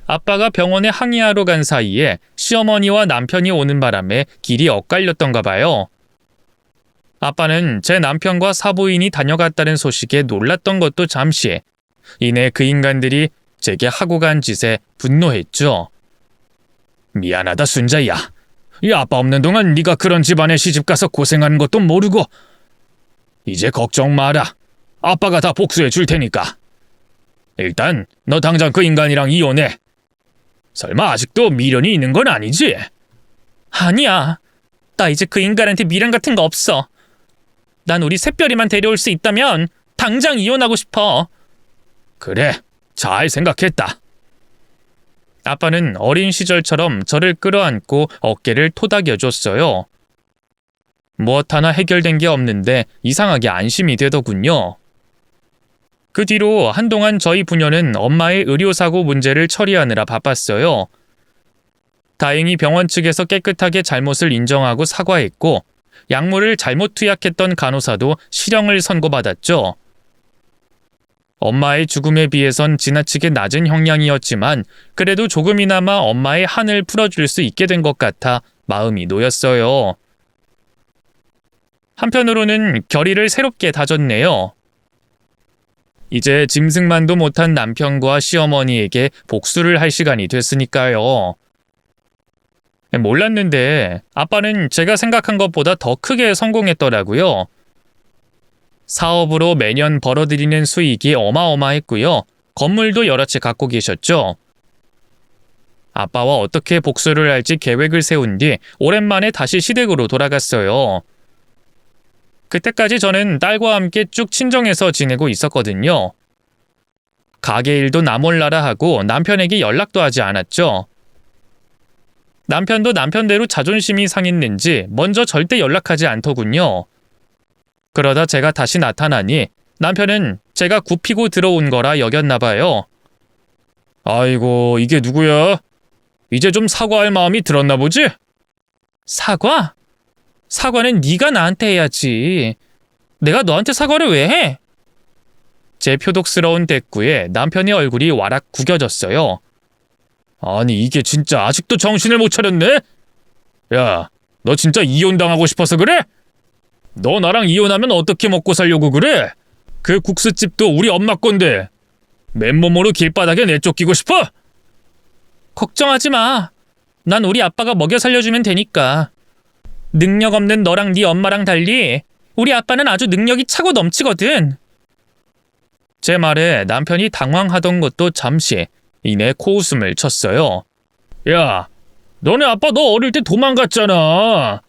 Speaker 1: 아빠가 병원에 항의하러 간 사이에 시어머니와 남편이 오는 바람에 길이 엇갈렸던가 봐요. 아빠는 제 남편과 사부인이 다녀갔다는 소식에 놀랐던 것도 잠시, 이내 그 인간들이 제게 하고 간 짓에 분노했죠. 미안하다 순자야. 이 아빠 없는 동안 네가 그런 집안에 시집가서 고생하는 것도 모르고. 이제 걱정 마라. 아빠가 다 복수해 줄 테니까. 일단 너 당장 그 인간이랑 이혼해. 설마 아직도 미련이 있는 건 아니지? 아니야. 나 이제 그 인간한테 미련 같은 거 없어. 난 우리 샛별이만 데려올 수 있다면 당장 이혼하고 싶어. 그래, 잘 생각했다. 아빠는 어린 시절처럼 저를 끌어안고 어깨를 토닥여줬어요. 무엇 하나 해결된 게 없는데 이상하게 안심이 되더군요. 그 뒤로 한동안 저희 부녀는 엄마의 의료사고 문제를 처리하느라 바빴어요. 다행히 병원 측에서 깨끗하게 잘못을 인정하고 사과했고 약물을 잘못 투약했던 간호사도 실형을 선고받았죠. 엄마의 죽음에 비해선 지나치게 낮은 형량이었지만 그래도 조금이나마 엄마의 한을 풀어줄 수 있게 된 것 같아 마음이 놓였어요. 한편으로는 결의를 새롭게 다졌네요. 이제 짐승만도 못한 남편과 시어머니에게 복수를 할 시간이 됐으니까요. 몰랐는데 아빠는 제가 생각한 것보다 더 크게 성공했더라고요. 사업으로 매년 벌어들이는 수익이 어마어마했고요. 건물도 여러 채 갖고 계셨죠. 아빠와 어떻게 복수를 할지 계획을 세운 뒤 오랜만에 다시 시댁으로 돌아갔어요. 그때까지 저는 딸과 함께 쭉 친정에서 지내고 있었거든요. 가게 일도 나 몰라라 하고 남편에게 연락도 하지 않았죠. 남편도 남편대로 자존심이 상했는지 먼저 절대 연락하지 않더군요. 그러다 제가 다시 나타나니 남편은 제가 굽히고 들어온 거라 여겼나 봐요. 아이고, 이게 누구야? 이제 좀 사과할 마음이 들었나 보지? 사과? 사과는 네가 나한테 해야지. 내가 너한테 사과를 왜 해? 제 표독스러운 대꾸에 남편의 얼굴이 와락 구겨졌어요. 아니, 이게 진짜 아직도 정신을 못 차렸네? 야, 너 진짜 이혼당하고 싶어서 그래? 너 나랑 이혼하면 어떻게 먹고 살려고 그래? 그 국수집도 우리 엄마 건데 맨몸으로 길바닥에 내쫓기고 싶어? 걱정하지 마. 난 우리 아빠가 먹여 살려주면 되니까. 능력 없는 너랑 네 엄마랑 달리 우리 아빠는 아주 능력이 차고 넘치거든. 제 말에 남편이 당황하던 것도 잠시 이내 코웃음을 쳤어요. 야, 너네 아빠 너 어릴 때 도망갔잖아.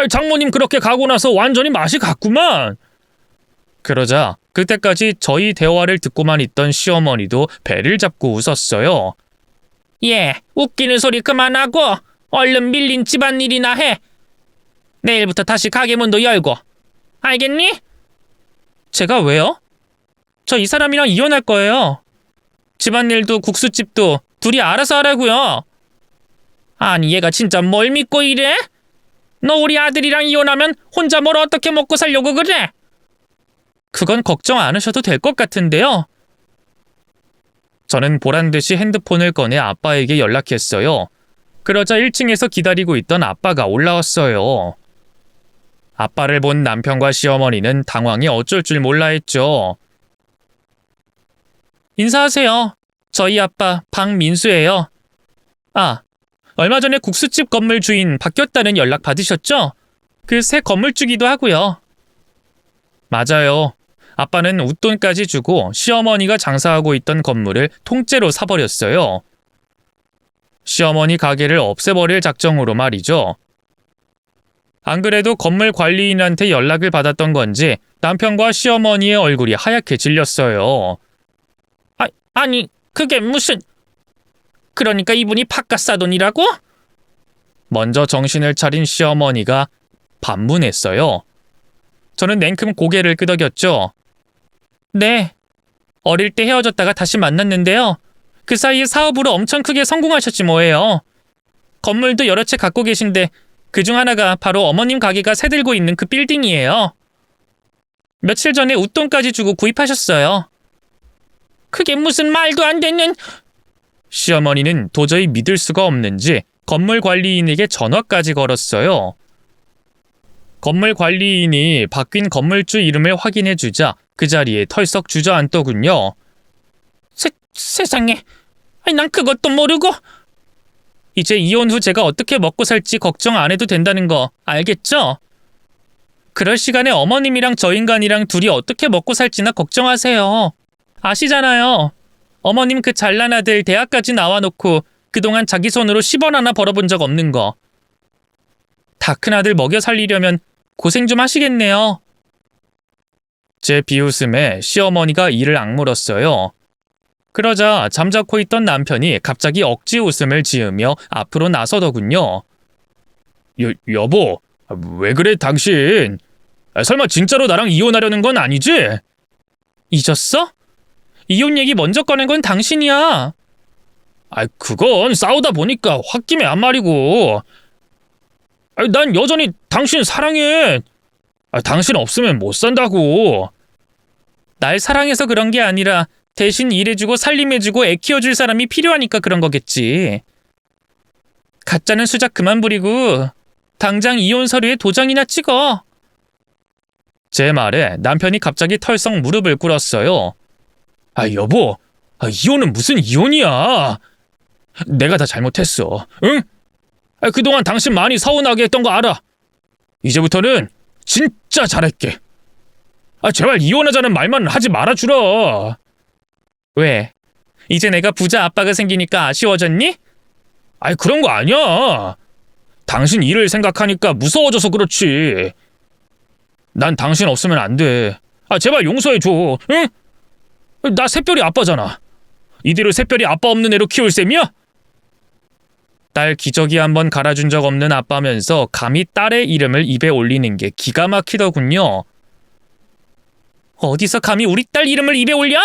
Speaker 1: 장모님 그렇게 가고 나서 완전히 맛이 갔구만. 그러자 그때까지 저희 대화를 듣고만 있던 시어머니도 배를 잡고 웃었어요. 예, 웃기는 소리 그만하고 얼른 밀린 집안일이나 해. 내일부터 다시 가게 문도 열고. 알겠니? 제가 왜요? 저 이 사람이랑 이혼할 거예요. 집안일도 국수집도 둘이 알아서 하라고요. 아니, 얘가 진짜 뭘 믿고 이래? 너 우리 아들이랑 이혼하면 혼자 뭘 어떻게 먹고 살려고 그래? 그건 걱정 안 하셔도 될 것 같은데요. 저는 보란듯이 핸드폰을 꺼내 아빠에게 연락했어요. 그러자 1층에서 기다리고 있던 아빠가 올라왔어요. 아빠를 본 남편과 시어머니는 당황해 어쩔 줄 몰라 했죠. 인사하세요. 저희 아빠 박민수예요. 아, 얼마 전에 국수집 건물 주인 바뀌었다는 연락 받으셨죠? 그 새 건물주기도 하고요. 맞아요. 아빠는 웃돈까지 주고 시어머니가 장사하고 있던 건물을 통째로 사버렸어요. 시어머니 가게를 없애버릴 작정으로 말이죠. 안 그래도 건물 관리인한테 연락을 받았던 건지 남편과 시어머니의 얼굴이 하얗게 질렸어요. 아니, 그게 무슨... 그러니까 이분이 바깥사돈이라고? 먼저 정신을 차린 시어머니가 반문했어요. 저는 냉큼 고개를 끄덕였죠. 네, 어릴 때 헤어졌다가 다시 만났는데요. 그 사이에 사업으로 엄청 크게 성공하셨지 뭐예요. 건물도 여러 채 갖고 계신데 그중 하나가 바로 어머님 가게가 새들고 있는 그 빌딩이에요. 며칠 전에 웃돈까지 주고 구입하셨어요. 그게 무슨 말도 안 되는... 시어머니는 도저히 믿을 수가 없는지 건물 관리인에게 전화까지 걸었어요. 건물 관리인이 바뀐 건물주 이름을 확인해주자 그 자리에 털썩 주저앉더군요. 세상에, 난 그것도 모르고... 이제 이혼 후 제가 어떻게 먹고 살지 걱정 안 해도 된다는 거 알겠죠? 그럴 시간에 어머님이랑 저 인간이랑 둘이 어떻게 먹고 살지나 걱정하세요. 아시잖아요. 어머님 그 잘난 아들 대학까지 나와놓고 그동안 자기 손으로 10원 하나 벌어본 적 없는 거. 다 큰 아들 먹여 살리려면 고생 좀 하시겠네요. 제 비웃음에 시어머니가 이를 악물었어요. 그러자 잠자코 있던 남편이 갑자기 억지 웃음을 지으며 앞으로 나서더군요. 여보, 왜 그래 당신? 설마 진짜로 나랑 이혼하려는 건 아니지? 잊었어? 이혼 얘기 먼저 꺼낸 건 당신이야. 그건 싸우다 보니까 홧김에 한 말이고. 난 여전히 당신 사랑해. 당신 없으면 못 산다고. 날 사랑해서 그런 게 아니라 대신 일해주고 살림해주고 애 키워줄 사람이 필요하니까 그런 거겠지. 가짜는 수작 그만 부리고 당장 이혼 서류에 도장이나 찍어. 제 말에 남편이 갑자기 털썩 무릎을 꿇었어요. 여보, 이혼은 무슨 이혼이야. 내가 다 잘못했어, 응? 그동안 당신 많이 서운하게 했던 거 알아. 이제부터는 진짜 잘할게. 제발 이혼하자는 말만 하지 말아주라. 왜? 이제 내가 부자 아빠가 생기니까 아쉬워졌니? 그런 거 아니야. 당신 일을 생각하니까 무서워져서 그렇지. 난 당신 없으면 안 돼. 제발 용서해줘. 응? 나 새별이 아빠잖아. 이대로 새별이 아빠 없는 애로 키울 셈이야? 딸 기저귀 한번 갈아준 적 없는 아빠면서 감히 딸의 이름을 입에 올리는 게 기가 막히더군요. 어디서 감히 우리 딸 이름을 입에 올려?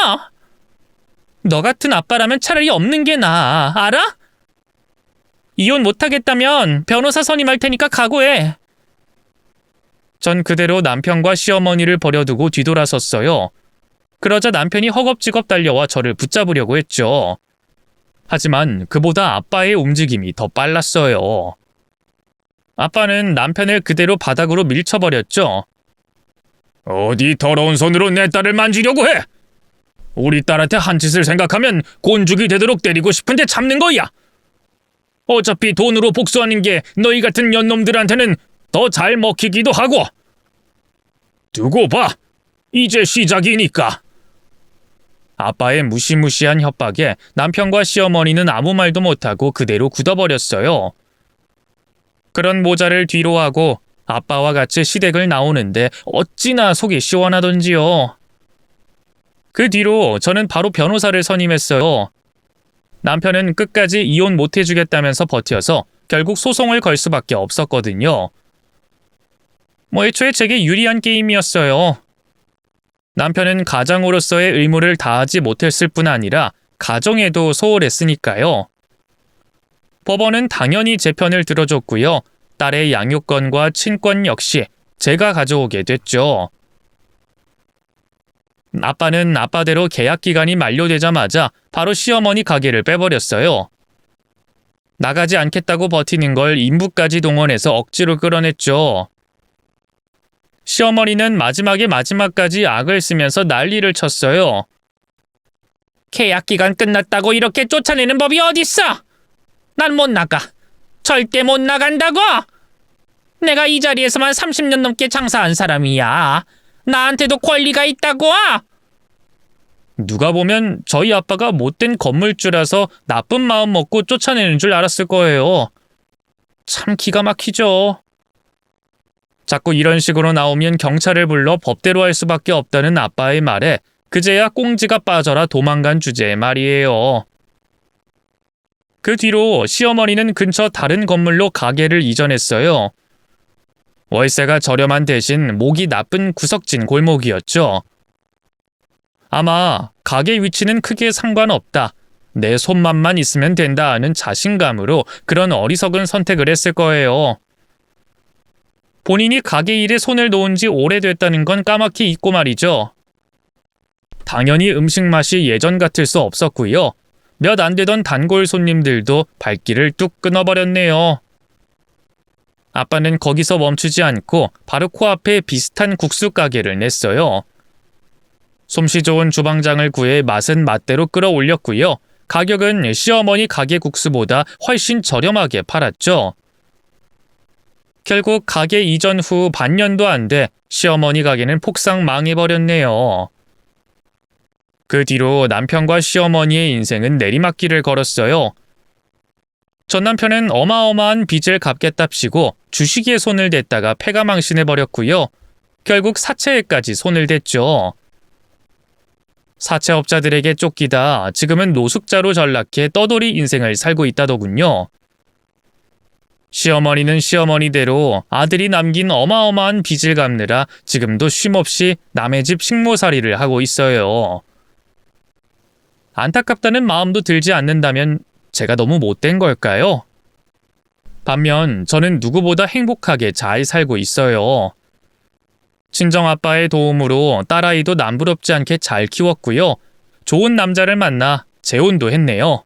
Speaker 1: 너 같은 아빠라면 차라리 없는 게 나아. 알아? 이혼 못하겠다면 변호사 선임할 테니까 각오해. 전 그대로 남편과 시어머니를 버려두고 뒤돌아섰어요. 그러자 남편이 허겁지겁 달려와 저를 붙잡으려고 했죠. 하지만 그보다 아빠의 움직임이 더 빨랐어요. 아빠는 남편을 그대로 바닥으로 밀쳐버렸죠. 어디 더러운 손으로 내 딸을 만지려고 해? 우리 딸한테 한 짓을 생각하면 곤죽이 되도록 때리고 싶은데 참는 거야. 어차피 돈으로 복수하는 게 너희 같은 년놈들한테는 더 잘 먹히기도 하고. 두고 봐. 이제 시작이니까. 아빠의 무시무시한 협박에 남편과 시어머니는 아무 말도 못하고 그대로 굳어버렸어요. 그런 모자를 뒤로 하고 아빠와 같이 시댁을 나오는데 어찌나 속이 시원하던지요. 그 뒤로 저는 바로 변호사를 선임했어요. 남편은 끝까지 이혼 못해주겠다면서 버텨서 결국 소송을 걸 수밖에 없었거든요. 애초에 제게 유리한 게임이었어요. 남편은 가장으로서의 의무를 다하지 못했을 뿐 아니라 가정에도 소홀했으니까요. 법원은 당연히 제 편을 들어줬고요. 딸의 양육권과 친권 역시 제가 가져오게 됐죠. 아빠는 아빠대로 계약 기간이 만료되자마자 바로 시어머니 가게를 빼버렸어요. 나가지 않겠다고 버티는 걸 인부까지 동원해서 억지로 끌어냈죠. 시어머니는 마지막까지 악을 쓰면서 난리를 쳤어요. 계약 기간 끝났다고 이렇게 쫓아내는 법이 어딨어? 난 못 나가. 절대 못 나간다고! 내가 이 자리에서만 30년 넘게 장사한 사람이야. 나한테도 권리가 있다고! 누가 보면 저희 아빠가 못된 건물주라서 나쁜 마음 먹고 쫓아내는 줄 알았을 거예요. 참 기가 막히죠. 자꾸 이런 식으로 나오면 경찰을 불러 법대로 할 수밖에 없다는 아빠의 말에 그제야 꽁지가 빠져라 도망간 주제의 말이에요. 그 뒤로 시어머니는 근처 다른 건물로 가게를 이전했어요. 월세가 저렴한 대신 목이 나쁜 구석진 골목이었죠. 아마 가게 위치는 크게 상관없다. 내 손맛만 있으면 된다 하는 자신감으로 그런 어리석은 선택을 했을 거예요. 본인이 가게 일에 손을 놓은 지 오래됐다는 건 까맣게 잊고 말이죠. 당연히 음식 맛이 예전 같을 수 없었고요. 몇 안 되던 단골 손님들도 발길을 뚝 끊어버렸네요. 아빠는 거기서 멈추지 않고 바로 코앞에 비슷한 국수 가게를 냈어요. 솜씨 좋은 주방장을 구해 맛은 맛대로 끌어올렸고요. 가격은 시어머니 가게 국수보다 훨씬 저렴하게 팔았죠. 결국 가게 이전 후 반년도 안 돼 시어머니 가게는 폭삭 망해버렸네요. 그 뒤로 남편과 시어머니의 인생은 내리막길을 걸었어요. 전 남편은 어마어마한 빚을 갚겠답시고 주식에 손을 댔다가 패가 망신해버렸고요. 결국 사채에까지 손을 댔죠. 사채업자들에게 쫓기다 지금은 노숙자로 전락해 떠돌이 인생을 살고 있다더군요. 시어머니는 시어머니대로 아들이 남긴 어마어마한 빚을 갚느라 지금도 쉼없이 남의 집 식모살이를 하고 있어요. 안타깝다는 마음도 들지 않는다면 제가 너무 못된 걸까요? 반면 저는 누구보다 행복하게 잘 살고 있어요. 친정아빠의 도움으로 딸아이도 남부럽지 않게 잘 키웠고요. 좋은 남자를 만나 재혼도 했네요.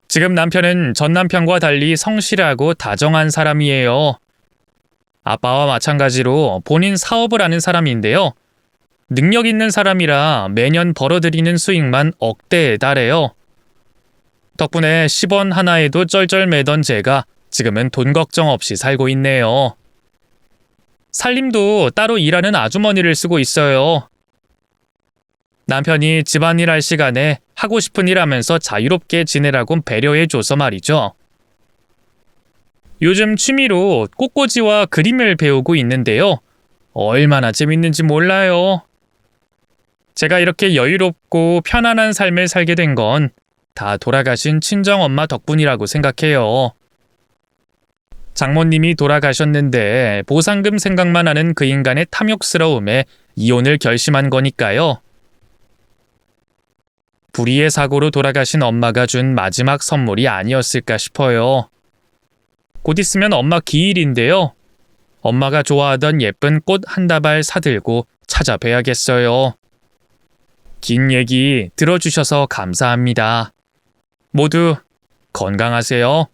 Speaker 1: 지금 남편은 전 남편과 달리 성실하고 다정한 사람이에요. 아빠와 마찬가지로 본인 사업을 하는 사람인데요. 능력 있는 사람이라 매년 벌어들이는 수익만 억대에 달해요. 덕분에 10원 하나에도 쩔쩔매던 제가 지금은 돈 걱정 없이 살고 있네요. 살림도 따로 일하는 아주머니를 쓰고 있어요. 남편이 집안일 할 시간에 하고 싶은 일 하면서 자유롭게 지내라고 배려해줘서 말이죠. 요즘 취미로 꽃꽂이와 그림을 배우고 있는데요. 얼마나 재밌는지 몰라요. 제가 이렇게 여유롭고 편안한 삶을 살게 된 건 다 돌아가신 친정엄마 덕분이라고 생각해요. 장모님이 돌아가셨는데 보상금 생각만 하는 그 인간의 탐욕스러움에 이혼을 결심한 거니까요. 불의의 사고로 돌아가신 엄마가 준 마지막 선물이 아니었을까 싶어요. 곧 있으면 엄마 기일인데요. 엄마가 좋아하던 예쁜 꽃 한 다발 사들고 찾아뵈야겠어요. 긴 얘기 들어주셔서 감사합니다. 모두 건강하세요.